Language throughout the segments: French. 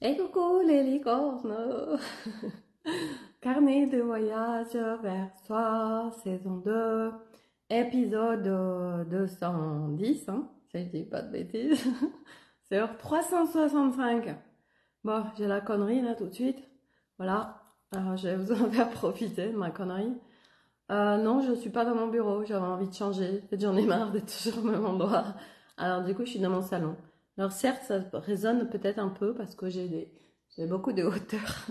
Et coucou les licornes. Carnet de voyage vers soi, saison 2, épisode 210, hein, si je dis pas de bêtises. C'est heure 365. Bon, j'ai la connerie là tout de suite. Voilà, alors je vais vous en faire profiter de ma connerie. Non, je suis pas dans mon bureau, j'avais envie de changer. En fait, j'en ai marre d'être toujours au même endroit. Alors du coup, je suis dans mon salon. Alors certes, ça résonne peut-être un peu parce que j'ai beaucoup de hauteur.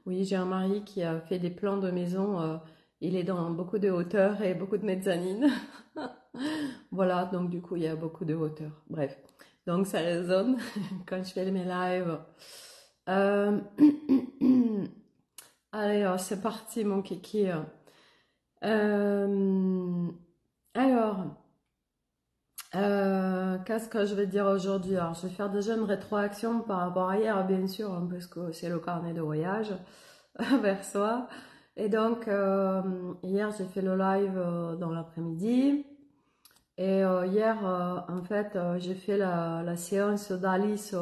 Oui, j'ai un mari qui a fait des plans de maison. Il est dans beaucoup de hauteur et beaucoup de mezzanine. Voilà, donc du coup, il y a beaucoup de hauteur. Bref, donc ça résonne quand je fais mes lives. Euh, Allez, c'est parti, mon kiki. Euh, alors, qu'est-ce que je vais dire aujourd'hui? Alors, je vais faire déjà une rétroaction par rapport à hier, bien sûr, hein, parce que c'est le carnet de voyage vers soi. Et donc, hier, j'ai fait le live dans l'après-midi. Et hier, en fait, j'ai fait la séance d'Alice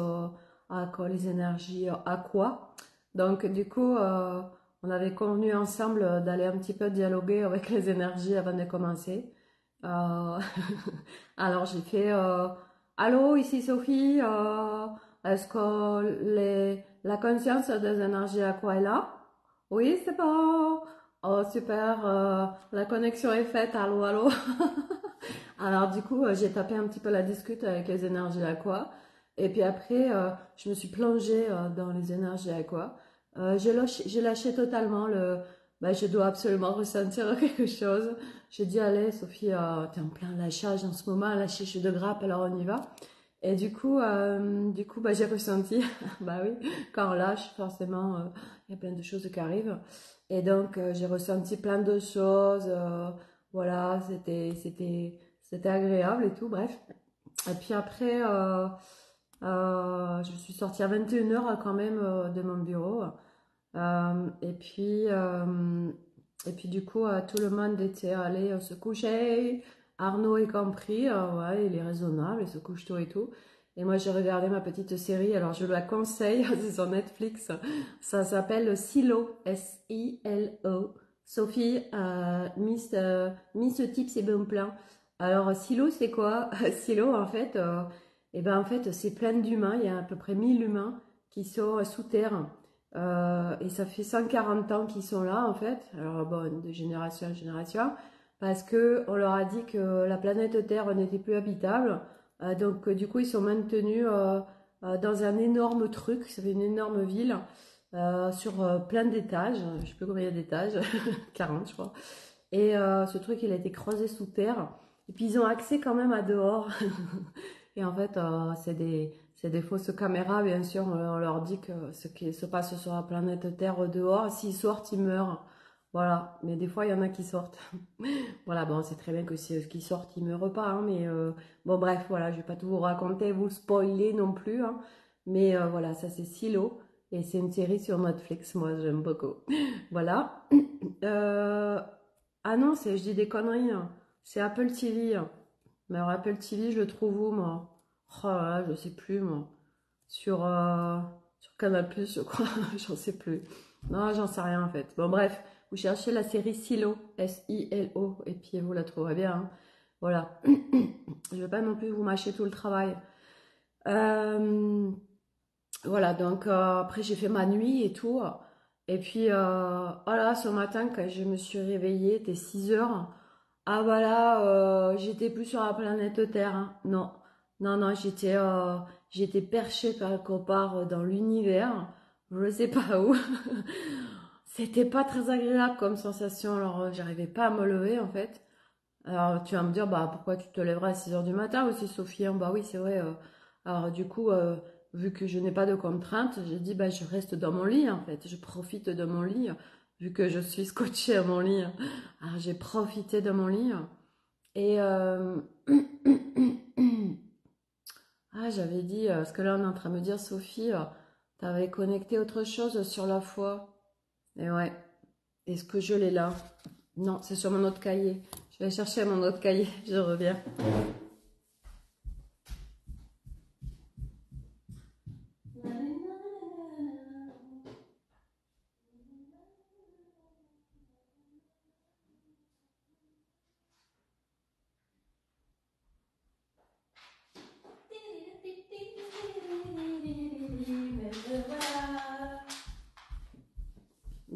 à quoi, les énergies aqua. Donc, du coup, on avait convenu ensemble d'aller un petit peu dialoguer avec les énergies avant de commencer. Euh, alors, j'ai fait Allô, ici Sophie. Est-ce que la conscience des énergies aqua est là? Oui, c'est bon. Oh, super. La connexion est faite. Allô, allô. Alors du coup, j'ai tapé un petit peu la discute avec les énergies aqua. Et puis après, je me suis plongée dans les énergies aqua. J'ai lâché totalement je dois absolument ressentir quelque chose. J'ai dit, allez, Sophie, t'es en plein lâchage en ce moment, lâchage de grappe, alors on y va. Et du coup, j'ai ressenti, bah oui, quand on lâche, forcément, il y a plein de choses qui arrivent. Et donc, j'ai ressenti plein de choses. Voilà, c'était agréable et tout, bref. Et puis après, je suis sortie à 21h quand même de mon bureau. Euh, et puis, euh, et puis du coup, tout le monde était allé se coucher, Arnaud y compris. Ouais, il est raisonnable, il se couche tôt et tout. Et moi, j'ai regardé ma petite série, alors je la conseille, c'est sur Netflix. Ça s'appelle Silo, S-I-L-O. Sophie, Miss Tips et bon plan. Alors, Silo, c'est quoi? Silo, en fait, en fait, c'est plein d'humains. Il y a à peu près 1000 humains qui sont sous terre. Et ça fait 140 ans qu'ils sont là, en fait. Alors, bon, de génération en génération. Parce que on leur a dit que la planète Terre n'était plus habitable. Donc, du coup, ils sont maintenus dans un énorme truc. Ça fait une énorme ville sur plein d'étages. Je ne sais plus combien il y a d'étages. 40, je crois. Et ce truc, il a été creusé sous terre. Et puis, ils ont accès quand même à dehors. Et en fait, c'est des fausses caméras, bien sûr. On leur dit que ce qui se passe sur la planète Terre dehors, s'ils sortent, ils meurent. Voilà. Mais des fois, il y en a qui sortent. Voilà, bon, c'est très bien que si qui sortent, ils meurent pas. Hein, mais bon, bref, voilà, je vais pas tout vous raconter, vous spoiler non plus. Hein, mais voilà, ça c'est Silo. Et c'est une série sur Netflix. Moi, j'aime beaucoup. Voilà. Euh, ah non, je dis des conneries, hein. C'est Apple TV, hein. Mais alors Apple TV, je le trouve où, moi? Oh là là, je sais plus, moi. Sur Canal+, je crois. J'en sais plus. Non, j'en sais rien, en fait. Bon, bref. Vous cherchez la série Silo, S-I-L-O, et puis vous la trouverez bien, hein. Voilà. Je vais pas non plus vous mâcher tout le travail. Euh, voilà, donc après j'ai fait ma nuit et tout. Et puis voilà, ce matin quand je me suis réveillée, c'était 6 heures. Ah voilà, j'étais plus sur la planète Terre, hein. Non, non, non, j'étais perchée quelque part dans l'univers. Je sais pas où. C'était pas très agréable comme sensation, alors j'arrivais pas à me lever en fait. Alors tu vas me dire, bah pourquoi tu te lèveras à 6 heures du matin aussi, Sophie, hein? Bah oui, c'est vrai. Alors du coup, vu que je n'ai pas de contraintes, j'ai dit, bah je reste dans mon lit en fait. Je profite de mon lit, vu que je suis scotchée à mon lit. Alors j'ai profité de mon lit. Et j'avais dit, parce que là on est en train de me dire, Sophie, t'avais connecté autre chose sur la foi. Et ouais, est-ce que je l'ai là? Non, c'est sur mon autre cahier. Je vais chercher mon autre cahier, je reviens.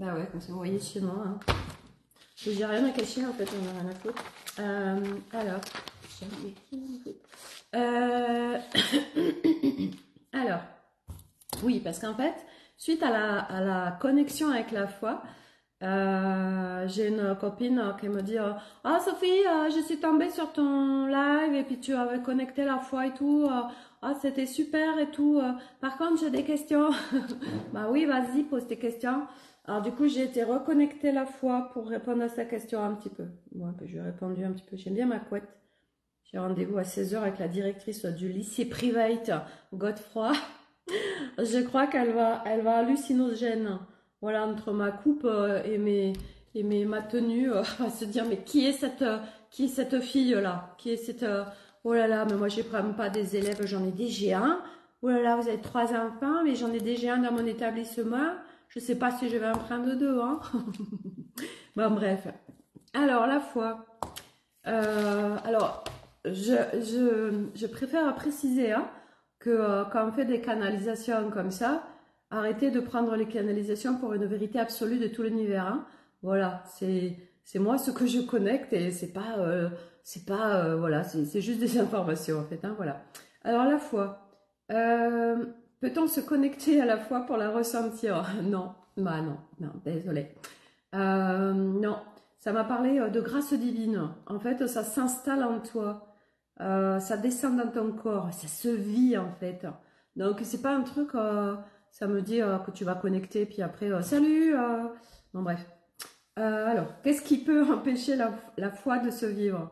Bah ouais, comme ça, vous voyez chez moi. Hein. J'ai rien à cacher en fait, on a rien à foutre. Alors, euh, alors, oui, parce qu'en fait, suite à la connexion avec la foi, j'ai une copine qui me dit ah Sophie, je suis tombée sur ton live et puis tu avais connecté la foi et tout. Ah, c'était super et tout. Par contre, j'ai des questions. Bah oui, vas-y, pose tes questions. Alors du coup, j'ai été reconnecter la foi pour répondre à sa question un petit peu. Bon, puis je lui ai répondu un petit peu. J'aime bien ma couette. J'ai rendez-vous à 16 h avec la directrice du lycée private Godefroy. Je crois elle va hallucinogène. Voilà, entre ma coupe ma tenue, on va se dire, mais qui est cette fille-là? Qui est cette, oh là là, mais moi, je ne prends pas des élèves, j'en ai déjà un. Oh là là, vous avez 3 enfants, mais j'en ai déjà un dans mon établissement. Je ne sais pas si je vais en prendre deux, hein. Bon, bref. Alors, la foi. Alors, je préfère préciser hein, que quand on fait des canalisations comme ça, arrêtez de prendre les canalisations pour une vérité absolue de tout l'univers. Hein. Voilà, c'est moi ce que je connecte et c'est pas voilà, c'est juste des informations en fait. Hein, voilà. Alors la foi, peut-on se connecter à la foi pour la ressentir? Non, bah non, non, désolé. Non, ça m'a parlé de grâce divine. En fait, ça s'installe en toi. Ça descend dans ton corps, ça se vit en fait. Donc c'est pas un truc, ça me dit que tu vas connecter, puis après, salut. Bon bref. Alors, qu'est-ce qui peut empêcher la foi de se vivre?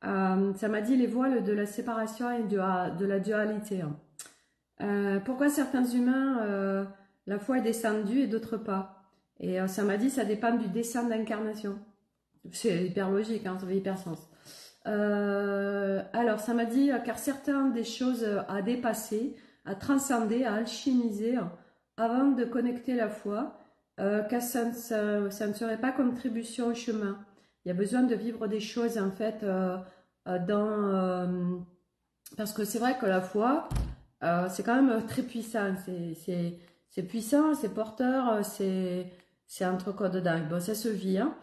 Ça m'a dit les voiles de la séparation et de la dualité. Hein. Pourquoi certains humains, la foi est descendue et d'autres pas? Et ça m'a dit ça dépend du dessin d'incarnation. C'est hyper logique, hein, ça fait hyper sens. Alors, ça m'a dit, car certaines des choses à dépasser, à transcender, à alchimiser, avant de connecter la foi, car ça ne serait pas contribution au chemin. Il y a besoin de vivre des choses, en fait, parce que c'est vrai que la foi, c'est quand même très puissant. C'est puissant, c'est porteur, c'est un truc de dingue. Bon, ça se vit, hein.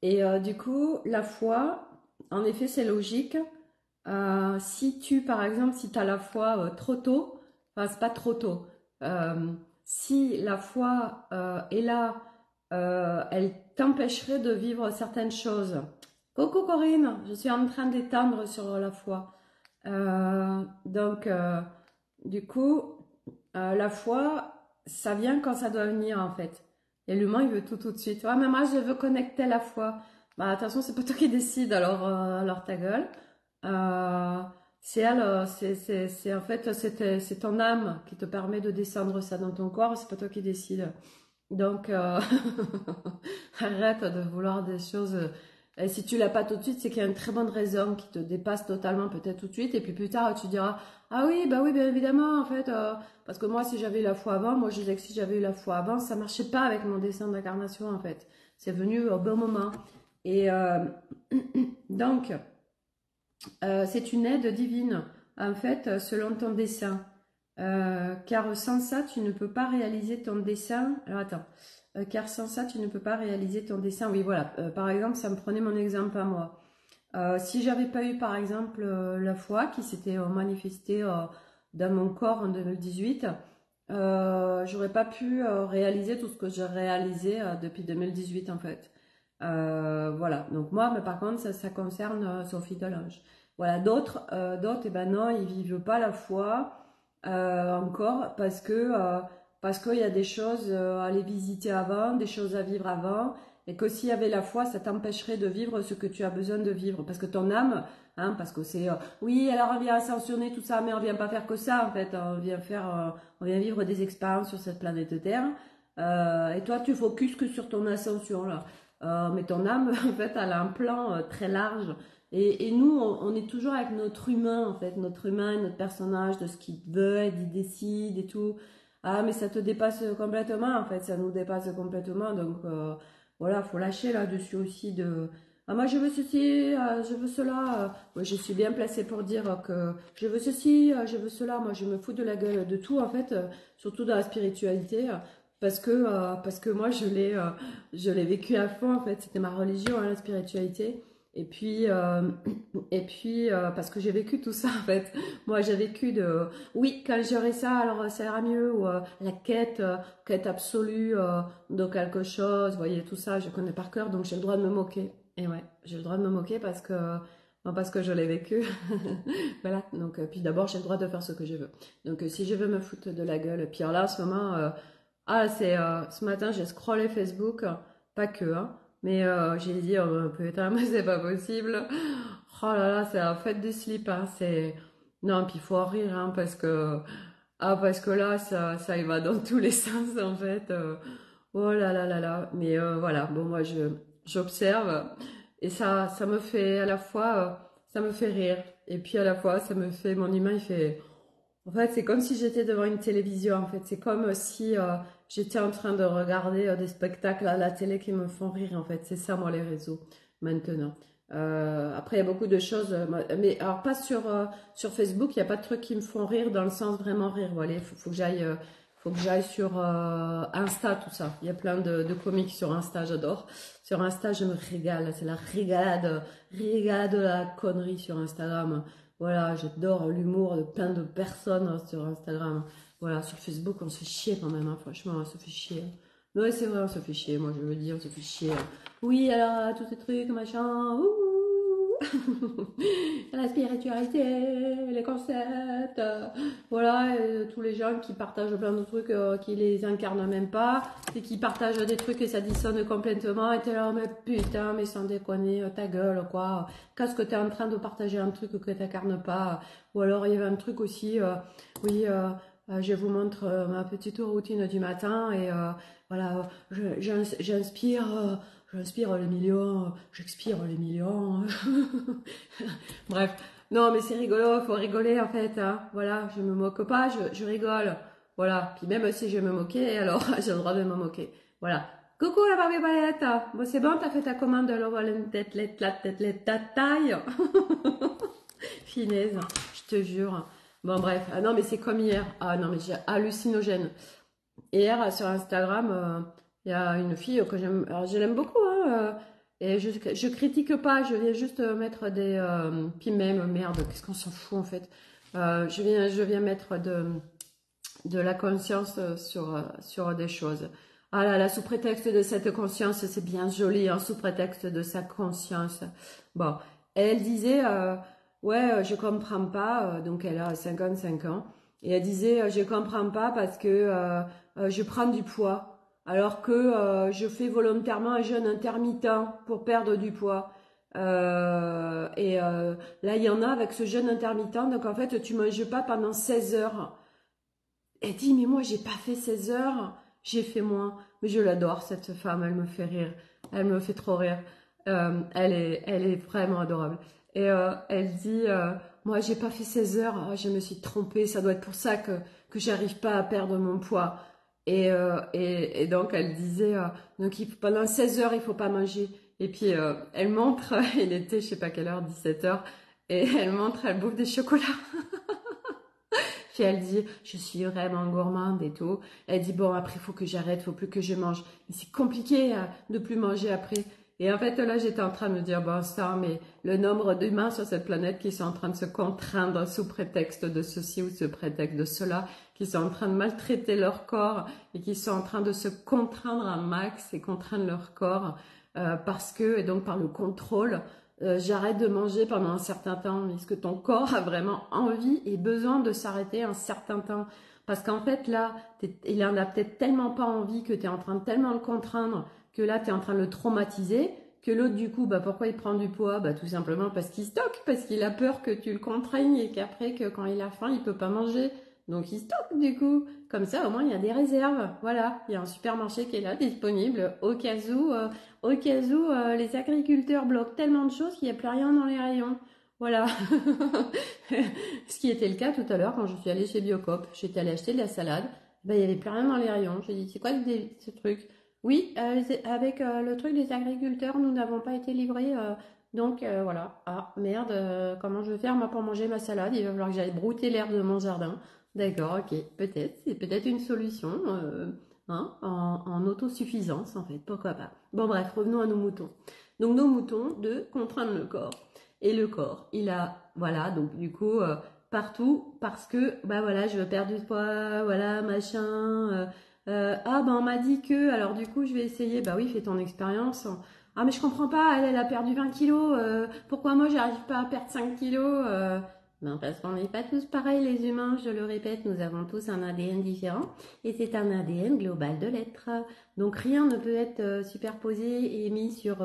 Et du coup, la foi, en effet, c'est logique. Si tu, par exemple, si tu as la foi trop tôt, enfin, c'est pas trop tôt. Si la foi est là, elle t'empêcherait de vivre certaines choses. Coucou Corinne, je suis en train d'étendre sur la foi. Donc, du coup, la foi, ça vient quand ça doit venir en fait. Et l'humain, il veut tout de suite. Ouais, mais moi, je veux connecter la foi. Bah, attention, c'est pas toi qui décide, alors ta gueule. C'est elle, c'est en fait, c'est ton âme qui te permet de descendre ça dans ton corps, c'est pas toi qui décide. Donc, arrête de vouloir des choses. Et si tu l'as pas tout de suite, c'est qu'il y a une très bonne raison qui te dépasse totalement, peut-être tout de suite. Et puis plus tard, tu diras, ah oui, bah oui, bien évidemment, en fait, parce que moi, si j'avais eu la foi avant, moi je disais que si j'avais eu la foi avant, ça marchait pas avec mon dessin d'incarnation, en fait. C'est venu au bon moment. Et donc, c'est une aide divine, en fait, selon ton dessin. Car sans ça, tu ne peux pas réaliser ton dessin. Alors attends. Car sans ça, tu ne peux pas réaliser ton dessin. Oui, voilà. Par exemple, ça me prenait mon exemple à moi. Si j'avais pas eu, par exemple, la foi qui s'était manifestée dans mon corps en 2018, j'aurais pas pu réaliser tout ce que j'ai réalisé depuis 2018 en fait. Voilà. Donc moi, mais par contre, ça concerne Sophie Delange. Voilà. D'autres, eh ben non, ils vivent pas la foi encore parce qu'il y a des choses à aller visiter avant, des choses à vivre avant, et que s'il y avait la foi, ça t'empêcherait de vivre ce que tu as besoin de vivre, parce que ton âme, hein, parce que c'est oui, alors on vient ascensionner tout ça, mais on vient pas faire que ça en fait, on vient vivre des expériences sur cette planète Terre, et toi tu focuses que sur ton ascension là, mais ton âme en fait elle a un plan très large. Et nous, on est toujours avec notre humain, en fait, notre humain, notre personnage, de ce qu'il veut, il décide et tout. Ah, mais ça te dépasse complètement, en fait, ça nous dépasse complètement. Donc, voilà, faut lâcher là-dessus aussi de... Ah, moi, je veux ceci, je veux cela. Moi, je suis bien placée pour dire que je veux ceci, je veux cela. Moi, je me fous de la gueule de tout, en fait, surtout dans la spiritualité. parce que moi je l'ai vécu à fond en fait, c'était ma religion, hein, la spiritualité. Et puis, parce que j'ai vécu tout ça en fait. Moi j'ai vécu de, oui, quand j'aurai ça, alors ça ira mieux, ou la quête absolue de quelque chose, vous voyez, tout ça, je connais par cœur, donc j'ai le droit de me moquer. Et ouais, j'ai le droit de me moquer parce que je l'ai vécu. Voilà, donc, puis d'abord j'ai le droit de faire ce que je veux. Donc si je veux me foutre de la gueule, puis alors là en ce moment, ce matin, j'ai scrollé Facebook, pas que, hein, mais j'ai dit, oh, putain, mais c'est pas possible. Oh là là, c'est la fête du slip, hein, c'est... Non, puis il faut en rire, hein, parce que là, ça y va dans tous les sens, en fait. Oh là là là là, mais voilà, bon, j'observe, et ça me fait à la fois, ça me fait rire, et puis à la fois, ça me fait, mon humain, il fait... En fait, c'est comme si j'étais devant une télévision. En fait, c'est comme si j'étais en train de regarder des spectacles à la télé qui me font rire. En fait, c'est ça, moi, les réseaux, maintenant. Après, il y a beaucoup de choses, mais alors pas sur Facebook. Il n'y a pas de trucs qui me font rire dans le sens vraiment rire. Voilà, faut que j'aille sur Insta, tout ça. Il y a plein de comiques sur Insta, j'adore. Sur Insta, je me régale. C'est la régalade de la connerie sur Instagram. Voilà, j'adore l'humour de plein de personnes sur Instagram. Voilà, sur Facebook, on se fait chier quand même, hein, franchement, on se fait chier. Ouais, c'est vrai, on se fait chier, moi je veux dire, on se fait chier. Oui, alors, tous ces trucs, machin, ouh, la spiritualité, les concepts, voilà, tous les gens qui partagent plein de trucs qui les incarnent même pas, et qui partagent des trucs et ça dissonne complètement, et t'es là, mais putain, mais sans déconner, ta gueule, quoi. Qu'est-ce que t'es en train de partager un truc que t'incarnes pas? Ou alors, il y avait un truc aussi, oui, je vous montre ma petite routine du matin, et voilà, j'inspire. J'inspire les millions, j'expire les millions. Bref, non, mais c'est rigolo, faut rigoler en fait, hein. Voilà, je me moque pas, je rigole. Voilà, puis même si je me moquais, alors j'ai le droit de me moquer. Voilà. Coucou la Barbie Palette. Bon, c'est bon, t'as fait ta commande de la taille. Finesse, je te jure. Bon, bref. Ah non, mais c'est comme hier. Ah non, mais j'ai hallucinogène. Hier, sur Instagram, il y a une fille que j'aime. Alors, je l'aime beaucoup, hein. Et je critique pas, je viens juste mettre des. Puis même, merde, qu'est-ce qu'on s'en fout en fait. Je viens mettre de la conscience sur des choses. Ah là là, sous prétexte de cette conscience, c'est bien joli, hein, sous prétexte de sa conscience. Bon, elle disait, ouais, je comprends pas, donc elle a 55 ans, et elle disait, je comprends pas parce que je prends du poids, alors que je fais volontairement un jeûne intermittent pour perdre du poids. Là, il y en a avec ce jeûne intermittent, donc en fait, tu manges pas pendant 16 heures. Elle dit, mais moi, j'ai pas fait 16 heures, j'ai fait moins. Mais je l'adore, cette femme, elle me fait rire. Elle me fait trop rire. Elle est vraiment adorable. Et elle dit, moi, j'ai pas fait 16 heures, je me suis trompée, ça doit être pour ça que j'arrive pas à perdre mon poids. Et donc, elle disait, donc pendant 16 heures, il faut pas manger. Et puis, elle montre, il était, je sais pas quelle heure, 17 heures, et elle montre, elle bouffe des chocolats. Puis elle dit, je suis vraiment gourmande et tout. Elle dit, bon, après, il faut que j'arrête, il faut plus que je mange. Mais c'est compliqué de plus manger après. Et en fait, là, j'étais en train de me dire, bon, ça, mais le nombre d'humains sur cette planète qui sont en train de se contraindre sous prétexte de ceci ou sous prétexte de cela, qui sont en train de maltraiter leur corps et qui sont en train de se contraindre un max et contraindre leur corps parce que, et donc par le contrôle, j'arrête de manger pendant un certain temps. Est-ce que ton corps a vraiment envie et besoin de s'arrêter un certain temps? Parce qu'en fait, là, il en a peut-être tellement pas envie que tu es en train de tellement le contraindre que là, tu es en train de le traumatiser. Que l'autre, du coup, bah, pourquoi il prend du poids? Bah, tout simplement parce qu'il stocke, parce qu'il a peur que tu le contraignes et qu'après, que quand il a faim, il peut pas manger. Donc, il stocke, du coup. Comme ça, au moins, il y a des réserves. Voilà. Il y a un supermarché qui est là, disponible, au cas où les agriculteurs bloquent tellement de choses qu'il n'y a plus rien dans les rayons. Voilà. Ce qui était le cas tout à l'heure quand je suis allée chez Biocop. J'étais allée acheter de la salade. Ben, il n'y avait plus rien dans les rayons. J'ai dit, c'est quoi ce truc? Oui, avec le truc des agriculteurs, nous n'avons pas été livrés. Donc voilà. Ah, merde, comment je vais faire moi pour manger ma salade? Il va falloir que j'aille brouter l'herbe de mon jardin. D'accord, ok. Peut-être. C'est peut-être une solution. hein, en autosuffisance en fait, pourquoi pas. Bon bref, revenons à nos moutons. Donc nos moutons de contraindre le corps. Et le corps, il a, voilà, donc du coup, partout, parce que, bah voilà, je veux perdre du poids, voilà, machin. Ah, bah on m'a dit que, alors du coup, je vais essayer. Bah oui, fais ton expérience. Ah, mais je comprends pas, elle a perdu 20 kilos. Pourquoi moi, j'arrive pas à perdre 5 kilos Ben, parce qu'on n'est pas tous pareils, les humains, je le répète, nous avons tous un ADN différent. Et c'est un ADN global de l'être. Donc rien ne peut être superposé et mis sur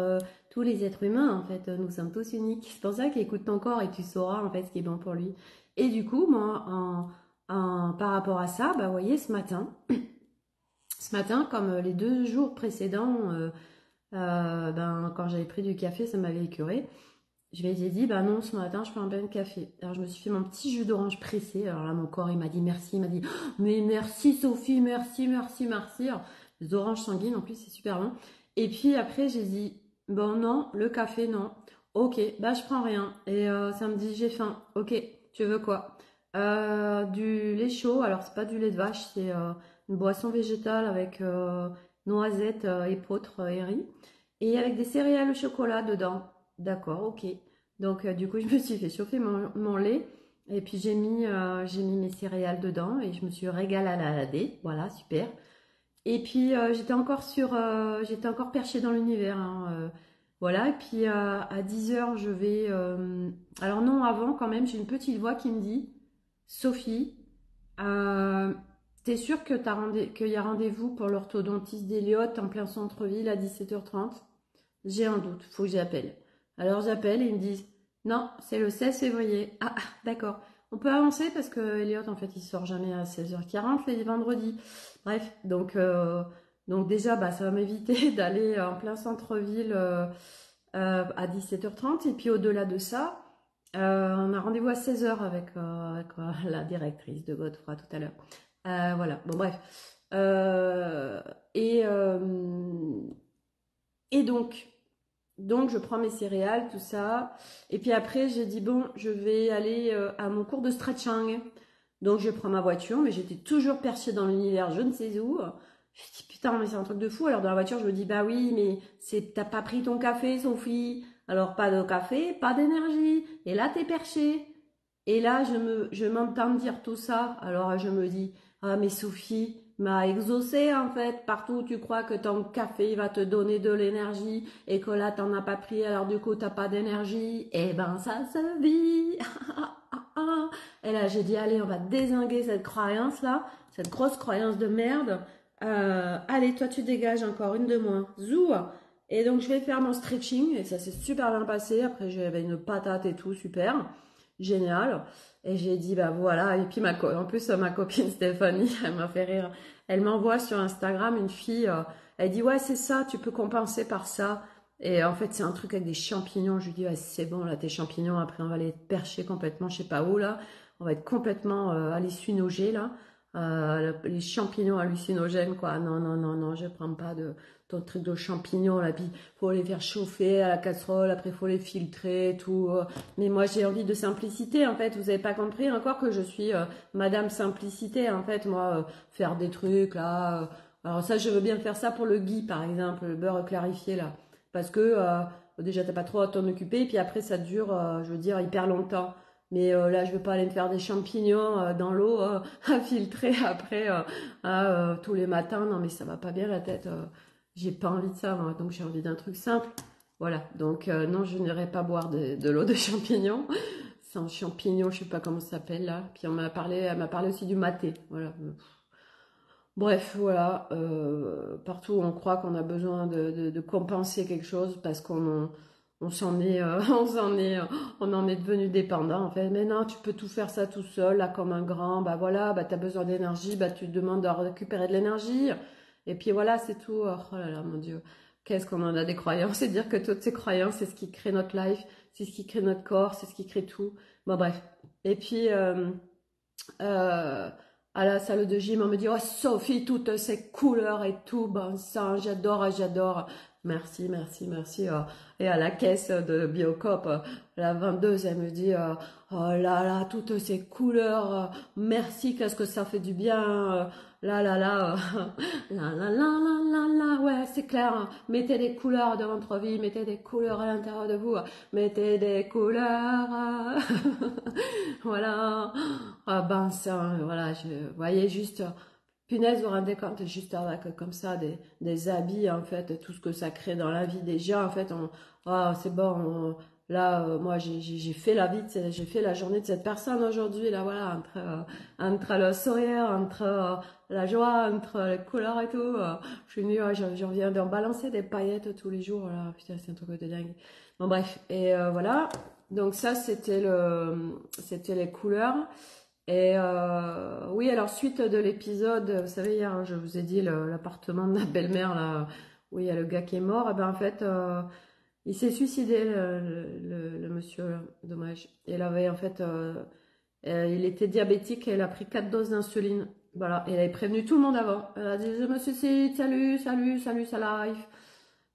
tous les êtres humains, en fait, nous sommes tous uniques. C'est pour ça qu'écoute ton corps et tu sauras en fait ce qui est bon pour lui. Et du coup, moi, par rapport à ça, bah, vous voyez, ce matin, comme les 2 jours précédents, ben, quand j'avais pris du café, ça m'avait écœuré. Je lui ai dit, bah non, ce matin, je prends un bain de café. Alors, je me suis fait mon petit jus d'orange pressé. Alors là, mon corps, il m'a dit merci. Il m'a dit, oh, mais merci Sophie, merci, merci, merci. Alors, les oranges sanguines, en plus, c'est super bon. Et puis après, j'ai dit, bon, non, le café, non. Ok, bah je prends rien. Et samedi, j'ai faim. Ok, tu veux quoi? Du lait chaud. Alors, c'est pas du lait de vache, c'est une boisson végétale avec noisettes, épeautres et riz. Et avec des céréales au chocolat dedans. D'accord, ok. Donc, du coup, je me suis fait chauffer mon lait. Et puis, j'ai mis mes céréales dedans et je me suis régaladée. Voilà, super. Et puis, j'étais encore perchée dans l'univers, hein, voilà. Et puis, à 10 heures, je vais. Alors, non, avant, quand même, j'ai une petite voix qui me dit Sophie, euh, t'es sûre que qu'il y a rendez-vous pour l'orthodontiste d'Eliott en plein centre-ville à 17h30? J'ai un doute, faut que j'appelle. Alors j'appelle et ils me disent non, c'est le 16 février. Ah, d'accord. On peut avancer parce que Elliot, en fait, il sort jamais à 16h40 les vendredis. Bref, donc déjà, bah, ça va m'éviter d'aller en plein centre-ville à 17h30. Et puis au-delà de ça, on a rendez-vous à 16h avec la directrice de Godefroy tout à l'heure. Voilà, bon bref. Euh, et, euh, et donc, je prends mes céréales, tout ça. Et puis après, j'ai dit, bon, je vais aller à mon cours de stretching. Donc, je prends ma voiture, mais j'étais toujours perchée dans l'univers, je ne sais où. Je me dis, putain, mais c'est un truc de fou. Alors, dans la voiture, je me dis, bah oui, mais t'as pas pris ton café, Sophie. Alors, pas de café, pas d'énergie. Et là, t'es perchée. Et là, je m'entends dire tout ça. Alors, je me dis, ah, mais Sophie m'a exaucé, en fait. Partout où tu crois que ton café va te donner de l'énergie et que là, t'en as pas pris, alors du coup, t'as pas d'énergie. Eh ben, ça se vit. Et là, j'ai dit, allez, on va dézinguer cette croyance-là, cette grosse croyance de merde. Allez, toi, tu dégages encore une de moins. Zou! Et donc, je vais faire mon stretching et ça s'est super bien passé. Après, j'avais une patate et tout, super. Génial. Et j'ai dit, bah voilà. Et puis, en plus, ma copine Stéphanie, elle m'a fait rire. Elle m'envoie sur Instagram une fille, elle dit, ouais, c'est ça, tu peux compenser par ça. Et en fait, c'est un truc avec des champignons. Je lui dis, ouais, c'est bon, là, tes champignons, après, on va les percher complètement, je sais pas où, là. On va être complètement hallucinogés, là. Les champignons hallucinogènes, quoi. Non, non, non, non, je prends pas de ton truc de champignons, là. Puis, faut les faire chauffer à la casserole, après, faut les filtrer, tout. Mais moi, j'ai envie de simplicité, en fait. Vous avez pas compris encore que je suis Madame Simplicité, en fait. Moi, faire des trucs, là. Alors ça, je veux bien faire ça pour le ghee, par exemple, le beurre clarifié, là. Parce que déjà, t'as pas trop à t'en occuper, et puis après, ça dure, je veux dire, hyper longtemps. Mais là, je veux pas aller me faire des champignons dans l'eau à filtrer après tous les matins. Non, mais ça va pas bien la tête. J'ai pas envie de ça, moi. Donc j'ai envie d'un truc simple. Voilà. Donc non, je n'irai pas boire de l'eau de champignons. Sans champignons, je sais pas comment ça s'appelle là. Puis elle m'a parlé aussi du maté. Voilà. Bref, voilà. Partout où on croit qu'on a besoin de compenser quelque chose parce on s'en est, on en est devenu dépendant en fait. Mais non, tu peux tout faire ça tout seul, là comme un grand. Bah voilà, bah t'as besoin d'énergie, bah tu te demandes de récupérer de l'énergie. Et puis voilà, c'est tout. Oh là là, mon Dieu, qu'est-ce qu'on en a des croyances. C'est dire que toutes ces croyances, c'est ce qui crée notre life, c'est ce qui crée notre corps, c'est ce qui crée tout. Bon bref. Et puis euh, à la salle de gym, on me dit, oh Sophie, toutes ces couleurs et tout, bon sang, j'adore, j'adore. Merci, merci, merci. Et à la caisse de Biocop, la vendeuse, elle me dit, oh là là, toutes ces couleurs, merci, qu'est-ce que ça fait du bien. Là, là, là, là, là, là, là, là, là, ouais, c'est clair. Mettez des couleurs dans votre vie, mettez des couleurs à l'intérieur de vous, mettez des couleurs. Voilà. Ah ben, ça, voilà, je voyais juste. Punaise, vous vous rendez compte, juste avec comme ça des habits, en fait, tout ce que ça crée dans la vie des gens, en fait, ah, c'est bon, là, moi, j'ai fait la vie, j'ai fait la journée de cette personne aujourd'hui, là, voilà, entre le sourire, entre la joie, entre les couleurs et tout, je suis venue, je reviens d'en balancer des paillettes tous les jours, là, putain, c'est un truc de dingue. Bon, bref, et voilà, donc ça, c'était les couleurs. Et oui, alors suite de l'épisode, vous savez, hier, je vous ai dit l'appartement de ma belle-mère, là, où il y a le gars qui est mort, et ben en fait, il s'est suicidé, le monsieur, là, dommage. Il avait en fait, il était diabétique et il a pris 4 doses d'insuline. Voilà, et il avait prévenu tout le monde avant. Elle a dit, je me suicide, salut, salut, salut, ça life.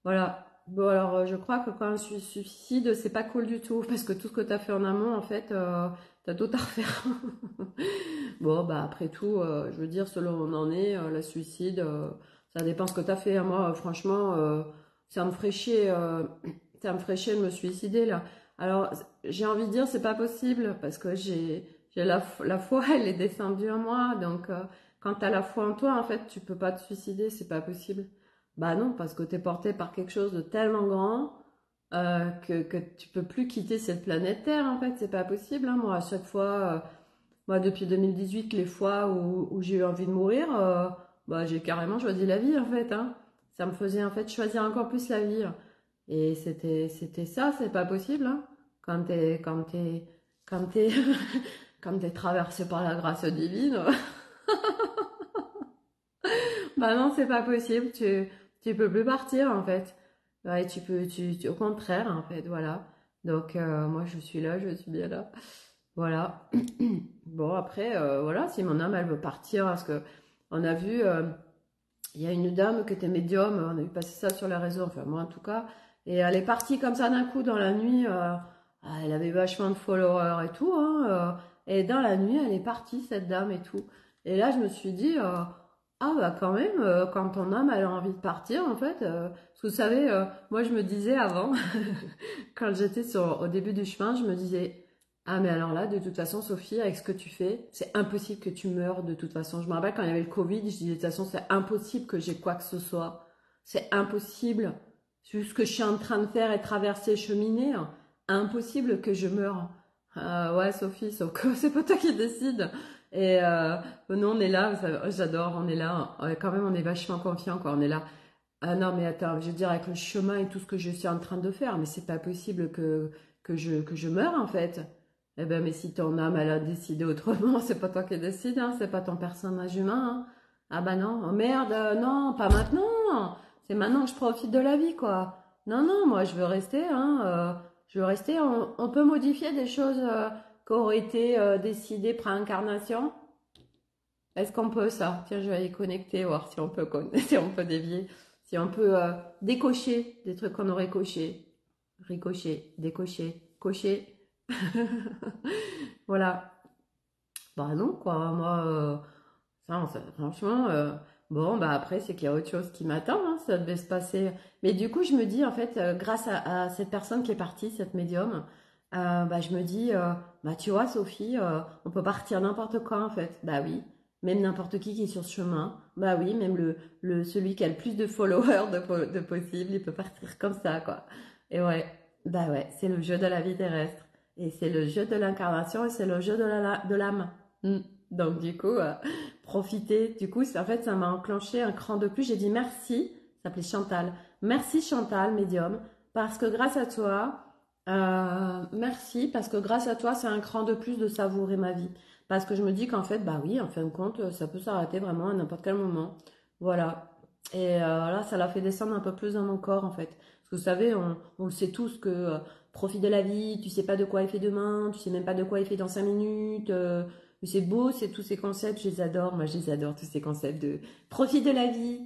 Voilà. Bon, alors, je crois que quand on se suicide, c'est pas cool du tout, parce que tout ce que tu as fait en amont, en fait, t'as tout à refaire. Bon, bah, après tout, je veux dire, selon où on en est, le suicide, ça dépend ce que t'as fait. Moi, franchement, ça me ferait chier, ça me ferait chier de me suicider, là. Alors, j'ai envie de dire, c'est pas possible, parce que j'ai la foi, elle est descendue en moi, donc, quand t'as la foi en toi, en fait, tu peux pas te suicider, c'est pas possible. Bah non, parce que t'es porté par quelque chose de tellement grand que tu peux plus quitter cette planète Terre, en fait, c'est pas possible. Hein. Moi, à chaque fois, moi, depuis 2018, les fois où j'ai eu envie de mourir, bah, j'ai carrément choisi la vie, en fait. Hein. Ça me faisait, en fait, choisir encore plus la vie. Et c'était ça, c'est pas possible. Hein. Quand t'es, quand t'es traversé par la grâce divine, bah non, c'est pas possible. Tu peux plus partir en fait. Ouais, au contraire en fait, voilà. Donc moi je suis là, je suis bien là. Voilà. Bon après, voilà, si mon âme elle veut partir, parce que on a vu, il y a une dame qui était médium, on a vu passer ça sur les réseaux, enfin moi en tout cas, et elle est partie comme ça d'un coup dans la nuit. Elle avait vachement de followers et tout, hein, et dans la nuit elle est partie cette dame et tout. Et là je me suis dit, ah bah quand même, quand ton âme elle a envie de partir en fait, parce que vous savez, moi je me disais avant, quand j'étais au début du chemin, je me disais, ah mais alors là, de toute façon, Sophie, avec ce que tu fais, c'est impossible que tu meurs de toute façon. Je me rappelle quand il y avait le Covid, je disais de toute façon, c'est impossible que j'ai quoi que ce soit. C'est impossible. Vu ce que je suis en train de faire et traverser, cheminer, hein, impossible que je meure. Ouais, Sophie, sauf que c'est pas toi qui décide. Et nous, on est là, j'adore, on est là. Quand même, on est vachement confiant, quoi. On est là. Ah non, mais attends, je veux dire, avec le chemin et tout ce que je suis en train de faire, mais c'est pas possible que je meure, en fait. Eh ben, mais si ton âme, elle a décidé autrement, c'est pas toi qui décide, hein, c'est pas ton personnage humain, hein. Ah bah non, oh merde, non, pas maintenant. C'est maintenant que je profite de la vie, quoi. Non, non, moi, je veux rester, hein, je veux rester. On peut modifier des choses qui auraient été décidées pré-incarnation. Est-ce qu'on peut ça? Tiens, je vais aller connecter, voir si on peut, si on peut dévier, si on peut décocher des trucs qu'on aurait cochés. Ricocher, décocher, cocher. Voilà. Bah non, quoi. Moi, franchement, bon, bah après, c'est qu'il y a autre chose qui m'attend, hein, ça devait se passer. Mais du coup, je me dis, en fait, grâce à cette personne qui est partie, cette médium, bah, je me dis, bah tu vois, Sophie, on peut partir n'importe quand, en fait. Bah oui. Même n'importe qui est sur ce chemin. Bah oui, même celui qui a le plus de followers de possible, il peut partir comme ça, quoi. Et ouais, bah ouais, c'est le jeu de la vie terrestre. Et c'est le jeu de l'incarnation et c'est le jeu de l'âme. Mm. Donc du coup, profiter. Du coup, en fait, ça m'a enclenché un cran de plus. J'ai dit merci, ça s'appelait Chantal. Merci Chantal, médium, parce que grâce à toi, merci, parce que grâce à toi, c'est un cran de plus de savourer ma vie. Parce que je me dis qu'en fait, bah oui, en fin de compte, ça peut s'arrêter vraiment à n'importe quel moment. Voilà. Et là, ça l'a fait descendre un peu plus dans mon corps, en fait. Parce que vous savez, on le sait tous que profite de la vie, tu sais pas de quoi il fait demain, tu sais même pas de quoi il fait dans 5 minutes. C'est beau, c'est tous ces concepts, je les adore. Moi, je les adore, tous ces concepts de profite de la vie,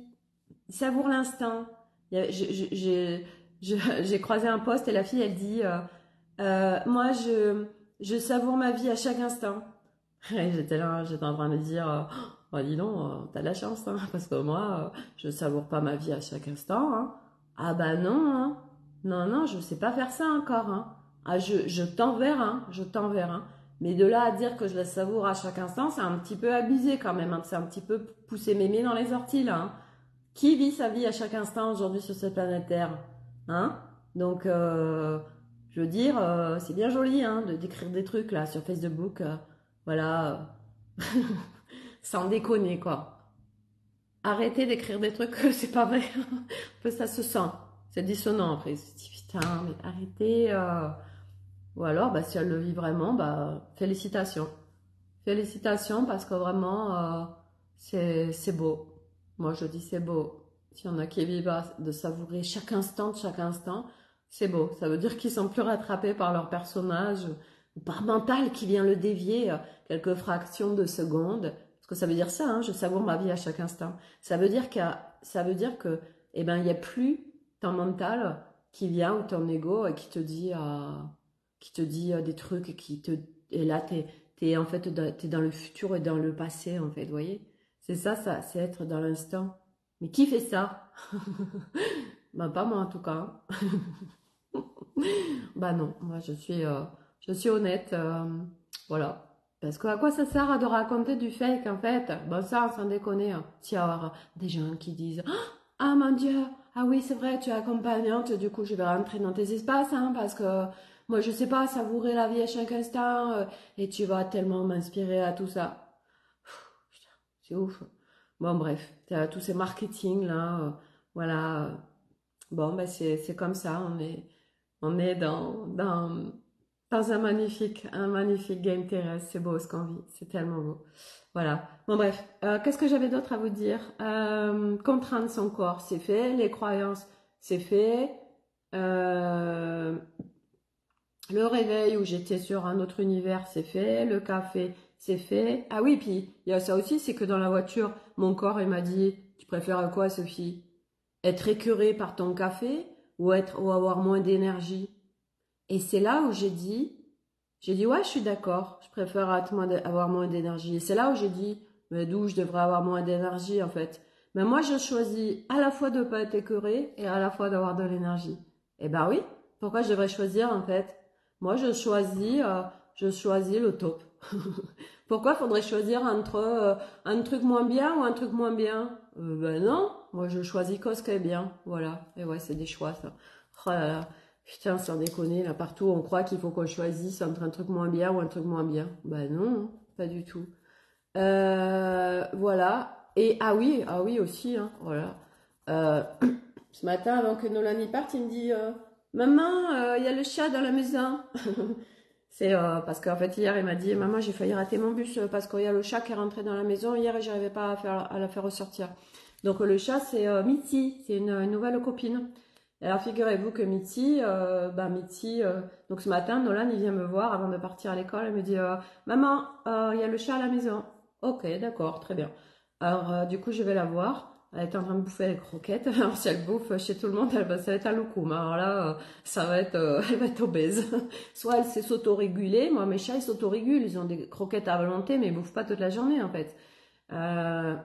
savoure l'instant. J'ai croisé un post et la fille, elle dit moi, je savoure ma vie à chaque instant. Et j'étais là, j'étais en train de dire oh, dis donc, t'as de la chance, hein, parce que moi, je savoure pas ma vie à chaque instant. Hein. Ah bah non, hein. Non, non, je sais pas faire ça encore. Hein. Ah, je t'enverrai, hein, je t'enverrai. Hein. Mais de là à dire que je la savoure à chaque instant, c'est un petit peu abusé quand même. Hein. C'est un petit peu pousser mémé dans les orties, là. Hein. Qui vit sa vie à chaque instant aujourd'hui sur cette planète Terre? Hein? Donc, je veux dire, c'est bien joli hein, de d'écrire des trucs là sur Facebook. Voilà, sans déconner quoi. Arrêtez d'écrire des trucs, c'est pas vrai. Ça se sent. C'est dissonant après. Je me dis, putain, mais arrêtez. Ou alors, bah, si elle le vit vraiment, bah, félicitations. Félicitations parce que vraiment, c'est beau. Moi, je dis c'est beau. S'il y en a qui vivent de savourer chaque instant de chaque instant, c'est beau. Ça veut dire qu'ils sont plus rattrapés par leur personnage ou par mental qui vient le dévier quelques fractions de secondes. Parce que ça veut dire ça, hein, je savoure ma vie à chaque instant. Ça veut dire que, eh ben, il n'y a plus ton mental qui vient ou ton ego qui te dit des trucs et et là, t'es en fait t'es dans le futur et dans le passé en fait, vous voyez? C'est ça, c'est être dans l'instant. Mais qui fait ça? Ben pas moi en tout cas. Bah non, moi je suis honnête, voilà. Parce que à quoi ça sert de raconter du fake en fait? Bon ça, sans déconner, hein. S'il y a des gens qui disent ah mon Dieu, ah oui c'est vrai, tu es accompagnante, du coup je vais rentrer dans tes espaces, hein, parce que moi je sais pas savourer la vie à chaque instant, et tu vas tellement m'inspirer à tout ça. Putain, c'est ouf. Bon bref, t'as tous ces marketing là, voilà. Bon ben c'est comme ça, on est dans un magnifique game terrestre. C'est beau ce qu'on vit, c'est tellement beau. Voilà. Bon bref, qu'est-ce que j'avais d'autre à vous dire? Contraindre son corps, c'est fait. Les croyances, c'est fait. Euh, le réveil où j'étais sur un autre univers, c'est fait. Le café, c'est fait. Ah oui, puis il y a ça aussi, c'est que dans la voiture, mon corps, il m'a dit, tu préfères quoi, Sophie? Être écœurée par ton café ou avoir moins d'énergie? Et c'est là où j'ai dit ouais, je suis d'accord, je préfère avoir moins d'énergie. Et c'est là où j'ai dit, mais d'où je devrais avoir moins d'énergie en fait. Mais moi, je choisis à la fois de ne pas être écœurée et à la fois d'avoir de l'énergie. Eh ben oui, pourquoi je devrais choisir en fait? Moi, je choisis le top. Pourquoi faudrait choisir entre un truc moins bien ou un truc moins bien? Ben non, moi je choisis que ce qui est bien. Voilà. Et ouais, c'est des choix ça. Oh là là. Putain, sans déconner, là partout on croit qu'il faut qu'on choisisse entre un truc moins bien ou un truc moins bien. Ben non, hein, pas du tout. Voilà. Et ah oui aussi, hein, voilà. Euh, ce matin, avant que Nolan y parte, il me dit maman, il y a le chat dans la maison. C'est parce qu'en fait hier il m'a dit maman j'ai failli rater mon bus parce qu'il y a le chat qui est rentré dans la maison hier et j'arrivais pas à la faire ressortir. Donc le chat c'est Mitty, c'est une nouvelle copine. Alors figurez-vous que Mitty, donc ce matin Nolan il vient me voir avant de partir à l'école et me dit maman il y a le chat à la maison. Ok d'accord très bien. Alors du coup je vais la voir. Elle est en train de bouffer les croquettes. Alors si elle bouffe chez tout le monde, ça va être un loukoum. Alors là, elle va être obèse. Soit elle sait s'autoréguler. Moi, mes chats, ils s'autorégulent. Ils ont des croquettes à volonté, mais ils bouffent pas toute la journée, en fait. Euh,